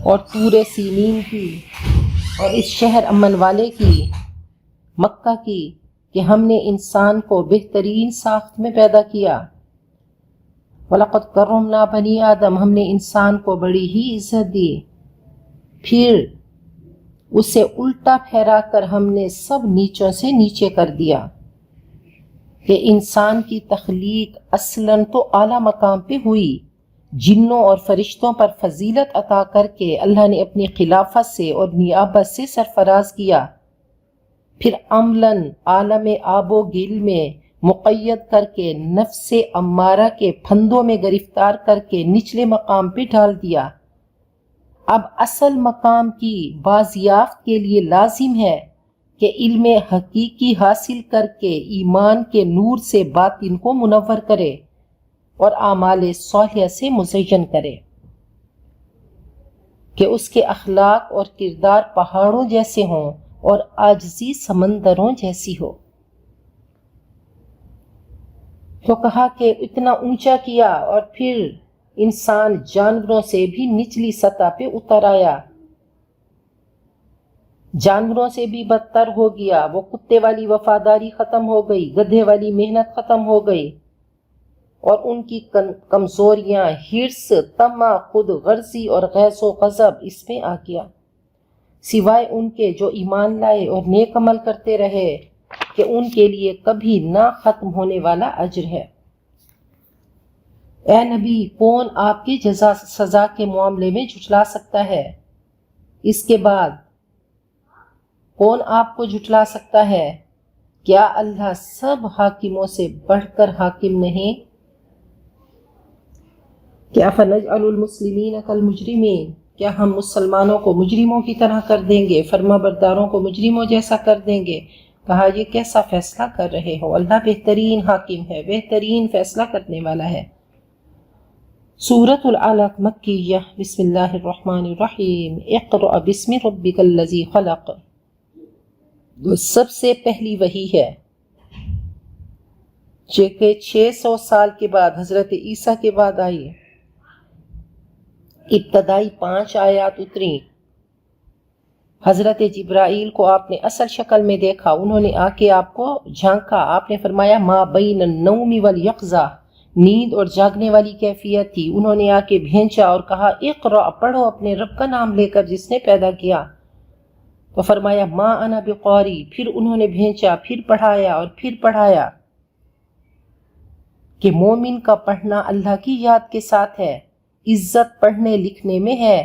اور طور سینین کی اور اس شہر امن والے کی، مکہ کی، کہ ہم نے انسان کو بہترین ساخت میں پیدا کیا۔ وَلَقَدْ كَرَّمْنَا بَنِي آدم، ہم نے انسان کو بڑی ہی عزت دی، پھر اسے الٹا پھیرا کر ہم نے سب نیچوں سے نیچے کر دیا کہ انسان کی تخلیق اصلاً تو اعلیٰ مقام پہ ہوئی، جنوں اور فرشتوں پر فضیلت عطا کر کے اللہ نے اپنی خلافت سے اور نیابت سے سرفراز کیا، پھر عملاً عالم آب و گل میں مقید کر کے نفس امارہ کے پھندوں میں گرفتار کر کے نچلے مقام پہ ڈال دیا۔ اب اصل مقام کی بازیافت کے لیے لازم ہے کہ علم حقیقی حاصل کر کے ایمان کے نور سے باطن کو منور کرے اور اعمال صالحہ سے مزین کرے، کہ اس کے اخلاق اور کردار پہاڑوں جیسے ہوں اور عاجزی سمندروں جیسی ہو۔ تو کہا کہ اتنا اونچا کیا اور پھر انسان جانوروں سے بھی نچلی سطح پہ اتر آیا، جانوروں سے بھی بدتر ہو گیا، وہ کتے والی وفاداری ختم ہو گئی، گدھے والی محنت ختم ہو گئی، اور ان کی کمزوریاں حرص، طمع، خود غرضی اور غیظ و غضب اس میں آ گیا، سوائے ان کے جو ایمان لائے اور نیک عمل کرتے رہے کہ ان کے لیے کبھی نہ ختم ہونے والا اجر ہے۔ اے نبی، کون آپ کی جزا سزا کے معاملے میں جھٹلا سکتا ہے؟ اس کے بعد کون آپ کو جھٹلا سکتا ہے؟ کیا اللہ سب حاکموں سے بڑھ کر حاکم نہیں؟ کیا فنجعل المسلمین کالمجرمین، کیا ہم مسلمانوں کو مجرموں کی طرح کر دیں گے، فرما برداروں کو مجرموں جیسا کر دیں گے؟ کہا یہ کیسا فیصلہ کر رہے ہو، اللہ بہترین حاکم ہے، بہترین فیصلہ کرنے والا ہے۔ سورۃ العلق مکیہ، بسم اللہ الرحمن الرحیم۔ اقرأ بسم ربک الذی خلق۔ وہ سب سے پہلی وحی ہے جو کہ 600 سال کے بعد حضرت عیسیٰ کے بعد آئی۔ ابتدائی 5 آیات اتری۔ حضرت جبرائیل کو آپ نے اصل شکل میں دیکھا، انہوں نے آ کے آپ کو جھانکا، آپ نے فرمایا ما بین النوم والیقظہ، نیند اور جاگنے والی کیفیت تھی۔ انہوں نے آ کے بھینچا اور کہا اقرأ، پڑھو اپنے رب کا نام لے کر جس نے پیدا کیا۔ تو فرمایا ما انا بقاری، پھر انہوں نے بھینچا، پھر پڑھایا اور پھر پڑھایا کہ مومن کا پڑھنا اللہ کی یاد کے ساتھ ہے، عزت پڑھنے لکھنے میں ہے،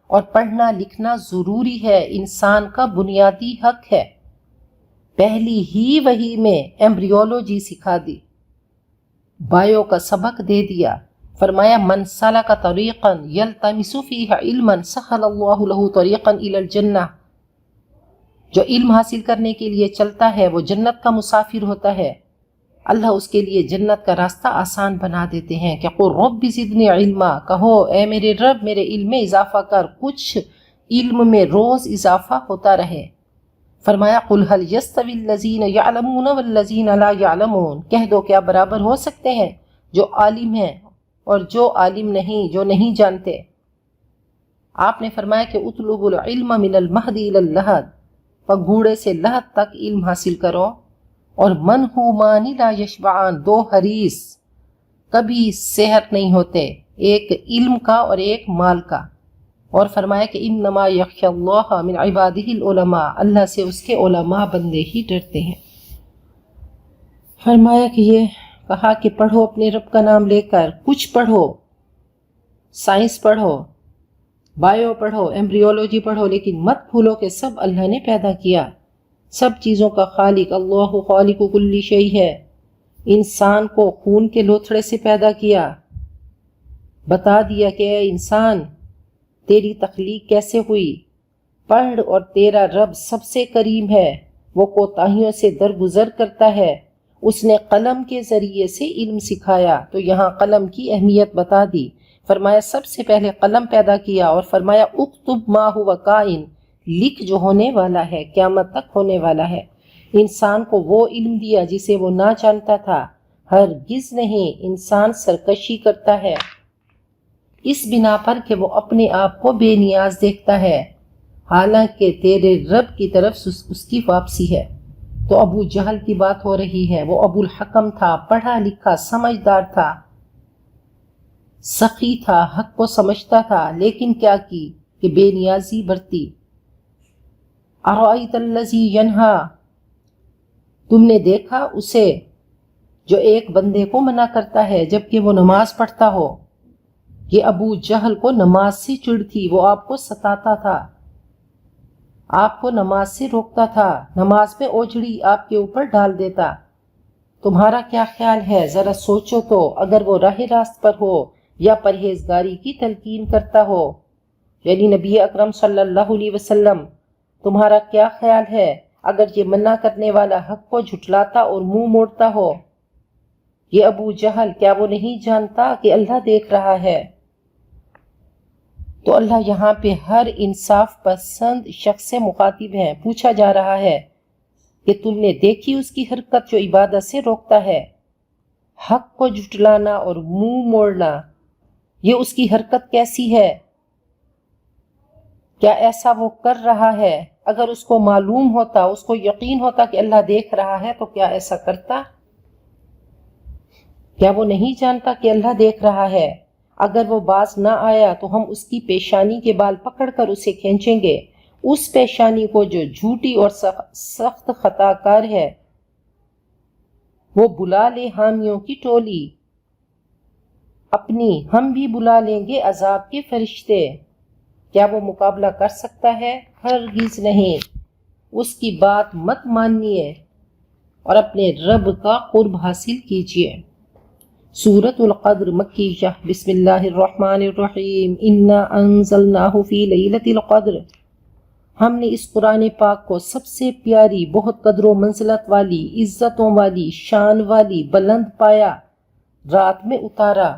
اور پڑھنا لکھنا ضروری ہے، انسان کا بنیادی حق ہے۔ پہلی ہی وحی میں ایمبریولوجی سکھا دی، بایو کا سبق دے دیا۔ فرمایا من سلک طریقا یلتمس فیہ علما سہل اللہ لہ طریقا الی الجنہ، جو علم حاصل کرنے کے لیے چلتا ہے وہ جنت کا مسافر ہوتا ہے، اللہ اس کے لیے جنت کا راستہ آسان بنا دیتے ہیں۔ کہ قل رب زدنی علما، کہو اے میرے رب میرے علم میں اضافہ کر، کچھ علم میں روز اضافہ ہوتا رہے۔ فرمایا قل هل يستوي الذين يعلمون والذين لا يعلمون، کہہ دو کیا برابر ہو سکتے ہیں جو عالم ہیں اور جو عالم نہیں، جو نہیں جانتے۔ آپ نے فرمایا کہ اطلبوا العلم من المہد الى اللحد، پگھوڑے سے لحد تک علم حاصل کرو۔ اور من ہومان لا یشبعان، 2 حریص کبھی صحت نہیں ہوتے، ایک علم کا اور ایک مال کا۔ اور فرمایا کہ انما یخشی اللہ من عبادہ العلماء، اللہ سے اس کے علماء بندے ہی ڈرتے ہیں۔ فرمایا کہ یہ کہا کہ پڑھو اپنے رب کا نام لے کر، کچھ پڑھو، سائنس پڑھو، بایو پڑھو، ایمبریولوجی پڑھو، لیکن مت بھولو کہ سب اللہ نے پیدا کیا، سب چیزوں کا خالق اللہ خالق کل شیء ہے۔ انسان کو خون کے لوتھڑے سے پیدا کیا، بتا دیا کہ اے انسان تیری تخلیق کیسے ہوئی، پڑھ، اور تیرا رب سب سے کریم ہے، وہ کوتاہیوں سے درگزر کرتا ہے، اس نے قلم کے ذریعے سے علم سکھایا۔ تو یہاں قلم کی اہمیت بتا دی، فرمایا سب سے پہلے قلم پیدا کیا، اور فرمایا اکتب ما هو کائن، لکھ جو ہونے والا ہے، قیامت تک ہونے والا ہے۔ انسان کو وہ علم دیا جسے وہ نہ جانتا تھا، ہرگز نہیں۔ انسان سرکشی کرتا ہے اس بنا پر کہ وہ اپنے آپ کو بے نیاز دیکھتا ہے، حالانکہ تیرے رب کی طرف اس کی واپسی ہے۔ تو ابو جہل کی بات ہو رہی ہے، وہ ابو الحکم تھا، پڑھا لکھا سمجھدار تھا، سخی تھا، حق کو سمجھتا تھا، لیکن کیا کی کہ بے نیازی برتی۔ ارأیت الذی ینہا، تم نے دیکھا اسے جو ایک بندے کو منع کرتا ہے جبکہ وہ نماز پڑھتا ہو۔ یہ ابو جہل کو نماز سے چڑ تھی، وہ آپ کو ستاتا تھا، آپ کو نماز سے روکتا تھا، نماز میں اوجھڑی آپ کے اوپر ڈال دیتا۔ تمہارا کیا خیال ہے، ذرا سوچو تو، اگر وہ راہ راست پر ہو یا پرہیزگاری کی تلقین کرتا ہو، یعنی نبی اکرم صلی اللہ علیہ وسلم، تمہارا کیا خیال ہے اگر یہ منع کرنے والا حق کو جھٹلاتا اور منہ موڑتا ہو؟ یہ ابو جہل کیا وہ نہیں جانتا کہ اللہ دیکھ رہا ہے؟ تو اللہ یہاں پہ ہر انصاف پسند شخص سے مخاطب ہے، پوچھا جا رہا ہے کہ تم نے دیکھی اس کی حرکت جو عبادت سے روکتا ہے، حق کو جھٹلانا اور منہ موڑنا، یہ اس کی حرکت کیسی ہے؟ کیا ایسا وہ کر رہا ہے؟ اگر اس کو معلوم ہوتا، اس کو یقین ہوتا کہ اللہ دیکھ رہا ہے تو کیا ایسا کرتا؟ کیا وہ نہیں جانتا کہ اللہ دیکھ رہا ہے؟ اگر وہ باز نہ آیا تو ہم اس کی پیشانی کے بال پکڑ کر اسے کھینچیں گے، اس پیشانی کو جو جھوٹی اور سخت خطا کار ہے۔ وہ بلا لے حامیوں کی ٹولی اپنی، ہم بھی بلا لیں گے عذاب کے فرشتے۔ کیا وہ مقابلہ کر سکتا ہے؟ ہرگز نہیں۔ اس کی بات مت مانیے اور اپنے رب کا قرب حاصل کیجیے۔ سورۃ القدر مکیہ، بسم اللہ الرحمن الرحیم، انا انزلناہ فی لیلۃ القدر، ہم نے اس قرآن پاک کو سب سے پیاری، بہت قدر و منزلت والی، عزتوں والی، شان والی، بلند پایا رات میں اتارا۔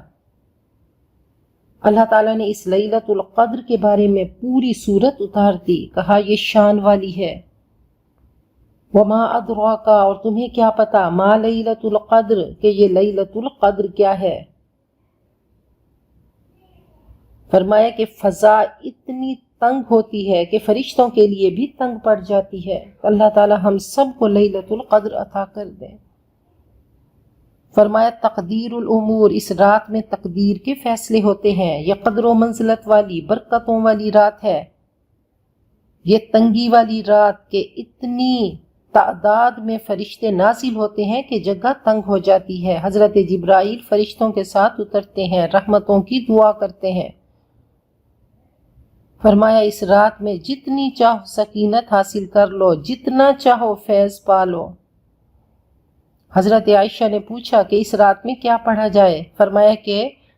اللہ تعالیٰ نے اس لیلۃ القدر کے بارے میں پوری سورت اتار دی، کہا یہ شان والی ہے۔ وما ادراکا، اور تمہیں کیا پتا، ما لیلۃ القدر، کہ یہ لیلۃ القدر کیا ہے۔ فرمایا کہ فضا اتنی تنگ ہوتی ہے کہ فرشتوں کے لیے بھی تنگ پڑ جاتی ہے۔ اللہ تعالی ہم سب کو لیلۃ القدر عطا کر دیں۔ فرمایا تقدیر الامور، اس رات میں تقدیر کے فیصلے ہوتے ہیں۔ یہ قدر و منزلت والی، برکتوں والی رات ہے۔ یہ تنگی والی رات کہ اتنی تعداد میں فرشتے نازل ہوتے ہیں کہ جگہ تنگ ہو جاتی ہے۔ حضرت جبرائیل فرشتوں کے ساتھ اترتے ہیں، رحمتوں کی دعا کرتے ہیں۔ فرمایا اس رات میں جتنی چاہو سکینت حاصل کر لو، جتنا چاہو فیض پا لو۔ حضرت عائشہ نے پوچھا کہ اس رات میں کیا پڑھا جائے؟ فرمایا کہ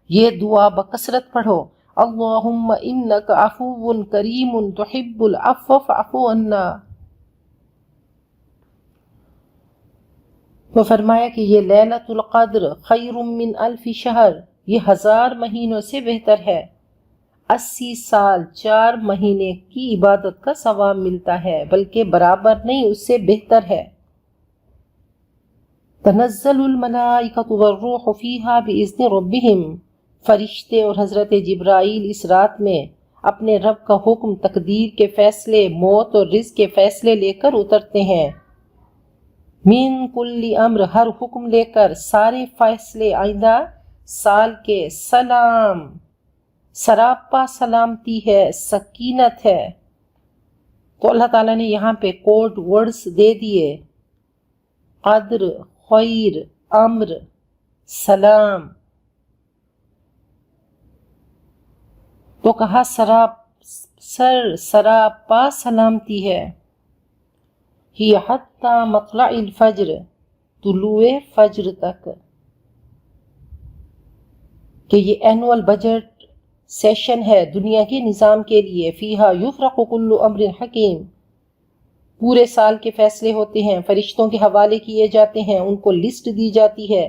یہ دعا بکثرت پڑھو، اللہم انک عفو کریم تحب العفو فاعف عنا۔ تو فرمایا کہ یہ لیلۃ القدر خیر من الف شہر، یہ 1000 مہینوں سے بہتر ہے۔ 80 سال 4 مہینے کی عبادت کا ثواب ملتا ہے، بلکہ برابر نہیں، اس سے بہتر ہے۔ تنزل الملائکۃ والروح فیہا بإذن ربہم، فرشتے اور حضرت جبرائیل اس رات میں اپنے رب کا حکم، تقدیر کے فیصلے، موت اور رزق کے فیصلے لے کر اترتے ہیں۔ من کل امر، ہر حکم لے کر، سارے فیصلے آئندہ سال کے، سلام، سراپا سلامتی ہے، سکینت ہے۔ تو اللہ تعالیٰ نے یہاں پہ کوڈ ورڈز دے دیے، قدر، خیر، امر، سلام۔ تو کہا سراپا سلامتی ہے۔ ہی حتی مطلع الفجر، طلوع فجر تک، کہ یہ اینول بجٹ سیشن ہے دنیا کے نظام کے لیے۔ فیہا یفرق کل امر حکیم، پورے سال کے فیصلے ہوتے ہیں، فرشتوں کے حوالے کیے جاتے ہیں، ان کو لسٹ دی جاتی ہے،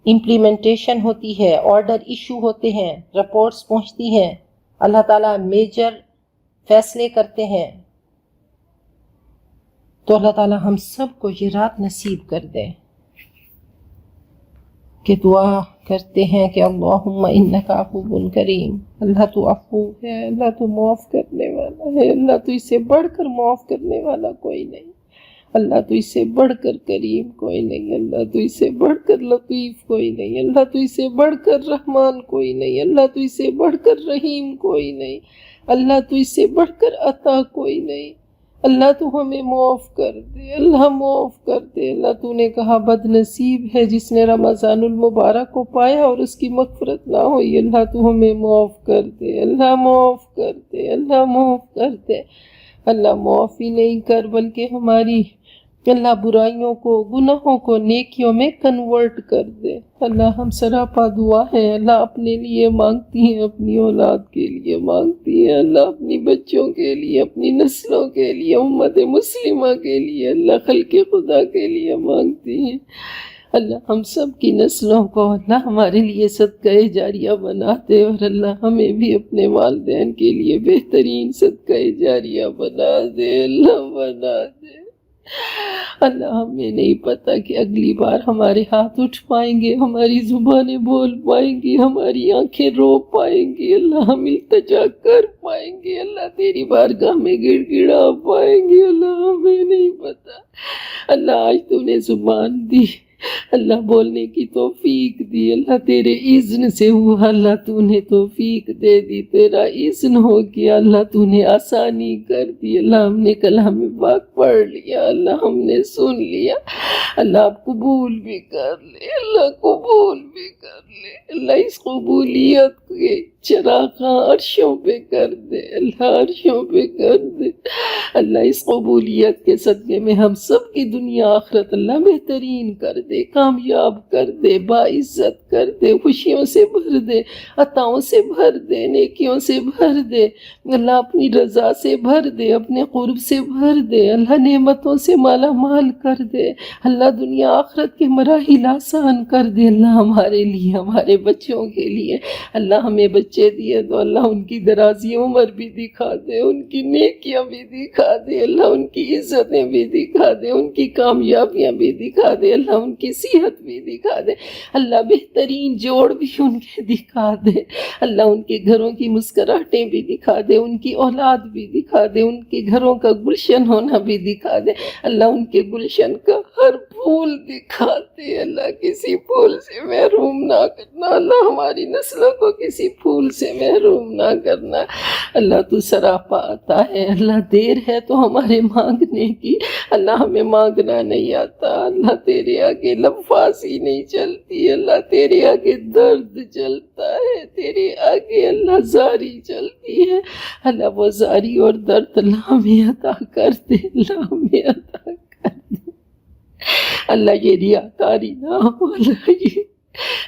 امپلیمنٹیشن ہوتی ہے، آرڈر ایشو ہوتے ہیں، رپورٹس پہنچتی ہیں، اللہ تعالیٰ میجر فیصلے کرتے ہیں۔ تو اللہ تعالیٰ ہم سب کو یہ رات نصیب کر دے کہ دعا کرتے ہیں کہ اللہم انک عفو کریم، اللہ تو عفو ہے، اللہ تو معاف کرنے والا ہے، اللہ تو اس سے بڑھ کر معاف کرنے والا کوئی نہیں، اللہ تو اس سے بڑھ کر کریم کوئی نہیں، اللہ تو اس سے بڑھ کر لطیف کوئی نہیں، اللہ تو اس سے بڑھ کر رحمان کوئی نہیں، اللہ تو اس سے بڑھ کر رحیم کوئی نہیں، اللہ تو اس سے بڑھ کر عطا کوئی نہیں۔ اللہ تو ہمیں معاف کر دے، اللہ معاف کر دے۔ اللہ تو نے کہا بد نصیب ہے جس نے رمضان المبارک کو پایا اور اس کی مغفرت نہ ہوئی۔ اللہ تو ہمیں معاف کر دے، اللہ معاف کر دے، اللہ معاف کر دے۔ اللہ معاف ہی نہیں کر بلکہ ہماری اللہ برائیوں کو، گناہوں کو نیکیوں میں کنورٹ کر دے۔ اللہ ہم سراپا دعا ہے، اللہ اپنے لیے مانگتی ہیں، اپنی اولاد کے لیے مانگتی ہیں، اللہ اپنی بچوں کے لیے، اپنی نسلوں کے لیے، امت مسلمہ کے لیے، اللہ خلق خدا کے لیے مانگتی ہیں۔ اللہ ہم سب کی نسلوں کو اللہ ہمارے لیے صدقہ جاریہ بنا دے، اور اللہ ہمیں بھی اپنے والدین کے لیے بہترین صدقہ جاریہ بنا دے، اللہ بنا دے۔ اللہ ہمیں نہیں پتا کہ اگلی بار ہمارے ہاتھ اٹھ پائیں گے، ہماری زبانیں بول پائیں گی، ہماری آنکھیں رو پائیں گی، اللہ ہم التجا کر پائیں گے، اللہ تیری بارگاہ میں گڑ گڑا پائیں گے، اللہ ہمیں نہیں پتا۔ اللہ آج تو نے زبان دی، اللہ بولنے کی توفیق دی، اللہ تیرے اذن سے ہوا، اللہ تو نے توفیق دے دی، تیرا اذن ہو گیا، اللہ تو نے آسانی کر دی، اللہ ہم نے کلام پاک پڑھ لیا، اللہ ہم نے سن لیا، اللہ آپ قبول بھی کر لے، اللہ قبول بھی کر لے، اللہ اس قبولیت کے چراغ عرشوں پہ کر دے، اللہ عرشوں پہ کر دے، اللہ اس قبولیت کے صدقے میں ہم سب کی دنیا آخرت اللہ بہترین کر دے، کامیاب کر دے، باعزت کر دے، خوشیوں سے بھر دے، عطاؤں سے بھر دے، نیکیوں سے بھر دے اللہ، اپنی رضا سے بھر دے، اپنے قرب سے بھر دے اللہ، نعمتوں سے مالا مال کر دے اللہ، دنیا آخرت کے مراحل آسان کر دے اللہ ہمارے لیے، ہمارے بچوں کے لیے اللہ، ہمیں بچے دیے تو اللہ ان کی درازی عمر بھی دکھا دے، ان کی نیکیاں بھی دکھا دے اللہ، ان کی عزتیں بھی دکھا دے، ان کی کامیابیاں بھی دکھا دے اللہ، ان کی صحت بھی دکھا دے اللہ، بہترین جوڑ بھی ان کے دکھا دے اللہ، ان کے گھروں کی مسکراہٹیں بھی دکھا دے، ان کی اولاد بھی دکھا دے، ان کے گھروں کا گلشن ہونا بھی دکھا دے اللہ، ان کے گلشن کا ہر پھول دکھا دے اللہ، کسی پھول سے محروم نہ کرنا اللہ، ہماری نسلوں کو کسی پھول سے محروم نہ کرنا اللہ، تو سراپا آتا ہے اللہ، دیر ہے تو ہمارے مانگنے کی اللہ، ہمیں مانگنا نہیں آتا اللہ، تیرے آگے لفاظی نہیں چلتی اللہ، تیرے آگے درد چلتا ہے، تیرے آگے اللہ زاری چلتی ہے اللہ، وہ زاری اور درد اللہ ہمیں عطا کر دے اللہ، ہمیں عطا کر دے اللہ، یہ ریاکاری نہ ہو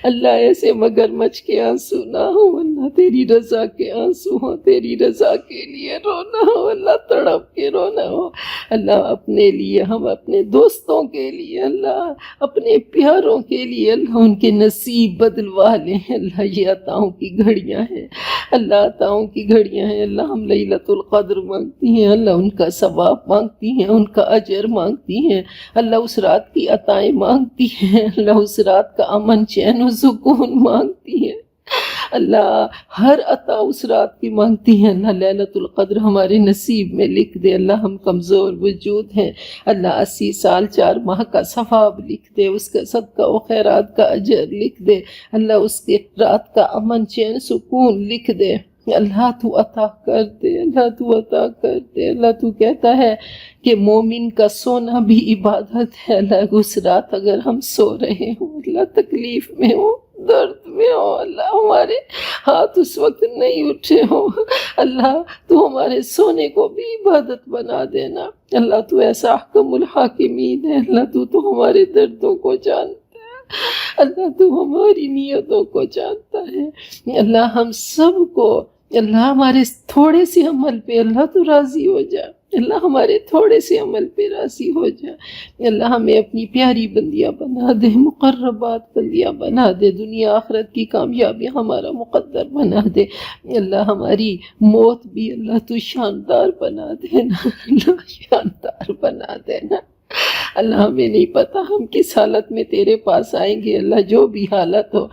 اللہ ایسے مگرمچھ کے آنسو نہ ہو اللہ، تیری رضا کے آنسو ہو، تیری رضا کے لیے رونا ہو اللہ، تڑپ کے رونا ہو اللہ، اپنے لیے، ہم اپنے دوستوں کے لیے اللہ، اپنے پیاروں کے لیے اللہ، ان کے نصیب بدلوا لیں اللہ، یہ عطاؤں کی گھڑیاں ہیں اللہ، عطاؤں کی گھڑیاں ہیں اللہ، ہم لیلۃ القدر مانگتی ہیں اللہ، ان کا ثواب مانگتی ہیں، ان کا اجر مانگتی ہیں اللہ، اس رات کی عطائیں مانگتی ہیں اللہ، اس رات کا امن چین و سکون مانگتی ہیں اللہ، ہر عطا اس رات کی مانگتی ہیں اللہ، لیلۃ القدر ہمارے نصیب میں لکھ دے اللہ، ہم کمزور وجود ہیں اللہ، 80 سال 4 ماہ کا ثواب لکھ دے، اس کا صدقہ و خیرات کا اجر لکھ دے اللہ، اس کے رات کا امن چین سکون لکھ دے اللہ، تو عطا کر دے اللہ، تو عطا کر دے اللہ، تو کہتا ہے کہ مومن کا سونا بھی عبادت ہے اللہ، اس رات اگر ہم سو رہے ہوں اللہ، تکلیف میں ہوں، درد میں ہو اللہ، ہمارے ہاتھ اس وقت نہیں اٹھے ہوں اللہ، تو ہمارے سونے کو بھی عبادت بنا دینا اللہ، تو ایسا احکم الحاکمین ہے اللہ، تو ہمارے دردوں کو جانتا ہے اللہ، تو ہماری نیتوں کو جانتا ہے اللہ، ہم سب کو اللہ، ہمارے تھوڑے سے عمل پہ اللہ تو راضی ہو جا اللہ، ہمارے تھوڑے سے عمل پہ راضی ہو جا اللہ، ہمیں اپنی پیاری بندیاں بنا دے، مقربات بندیاں بنا دے، دنیا آخرت کی کامیابی ہمارا مقدر بنا دے اللہ، ہماری موت بھی اللہ تو شاندار بنا دینا اللہ، شاندار بنا دینا اللہ، ہمیں نہیں پتا ہم کس حالت میں تیرے پاس آئیں گے اللہ، جو بھی حالت ہو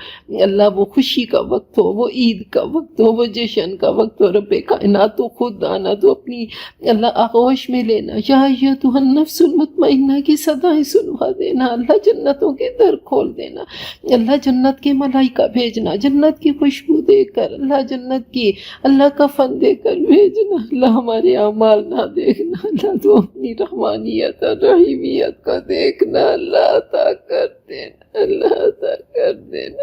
اللہ، وہ خوشی کا وقت ہو، وہ عید کا وقت ہو، وہ جشن کا وقت ہو، رب کائنات تو خود آنا، تو اپنی اللہ آغوش میں لینا، یا ایتھا النفس المطمئنہ کی صدائیں سنوا دینا اللہ، جنتوں کے در کھول دینا اللہ، جنت کے ملائکہ بھیجنا، جنت کی خوشبو دے کر اللہ، جنت کی اللہ کفن دے کر بھیجنا اللہ، ہمارے اعمال نہ دیکھنا اللہ، تو اپنی رحمانیت اور رحیمیت کو دیکھنا اللہ، عطا کر دینا اللہ، عطا کر دینا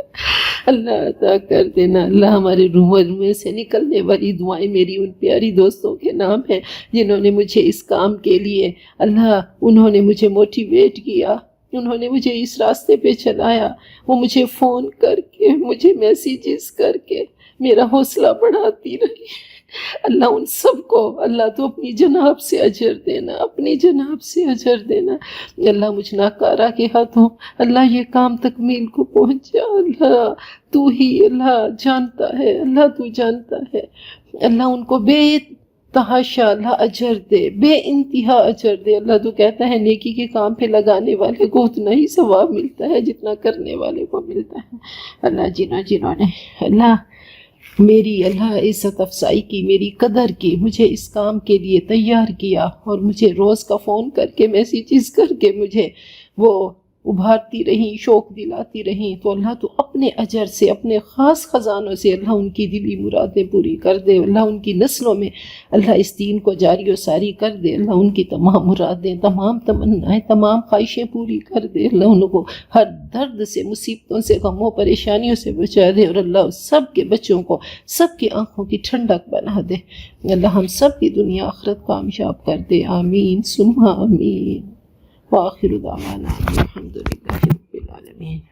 اللہ، عطا کر دینا اللہ، ہمارے روح میں سے نکلنے والی دعائیں میری ان پیاری دوستوں کے نام ہیں جنہوں نے مجھے اس کام کے لیے اللہ، انہوں نے مجھے موٹیویٹ کیا، انہوں نے مجھے اس راستے پہ چلایا، وہ مجھے فون کر کے، مجھے میسیجز کر کے میرا حوصلہ بڑھاتی رہی اللہ، ان سب کو اللہ تو اپنی جناب سے اجر دینا، اپنی جناب سے اجر دینا اللہ، مجھ ناکارہ کے ہاتھوں اللہ یہ کام تکمیل کو پہنچا اللہ، تو ہی اللہ جانتا ہے اللہ، تو جانتا ہے اللہ، ان کو بے تحاشا اللہ اجر دے، بے انتہا اجر دے اللہ، تو کہتا ہے نیکی کے کام پہ لگانے والے کو اتنا ہی ثواب ملتا ہے جتنا کرنے والے کو ملتا ہے اللہ، جنہوں نے اللہ میری اللہ عزت افزائی کی، میری قدر کی، مجھے اس کام کے لیے تیار کیا، اور مجھے روز کا فون کر کے میسیجز کر کے مجھے وہ ابھارتی رہیں، شوق دلاتی رہیں، تو اللہ تو اپنے اجر سے، اپنے خاص خزانوں سے اللہ ان کی دلی مرادیں پوری کر دے اللہ، ان کی نسلوں میں اللہ اس دین کو جاری و ساری کر دے اللہ، ان کی تمام مرادیں، تمام تمنائیں، تمام خواہشیں پوری کر دے اللہ، ان کو ہر درد سے، مصیبتوں سے، غموں پریشانیوں سے بچا دے، اور اللہ سب کے بچوں کو، سب کی آنکھوں کی ٹھنڈک بنا دے اللہ، ہم سب کی دنیا آخرت کامیاب کر دے، آمین ثم آمین، وآخر دعوانا الحمدللہ رب العالمین۔ آمين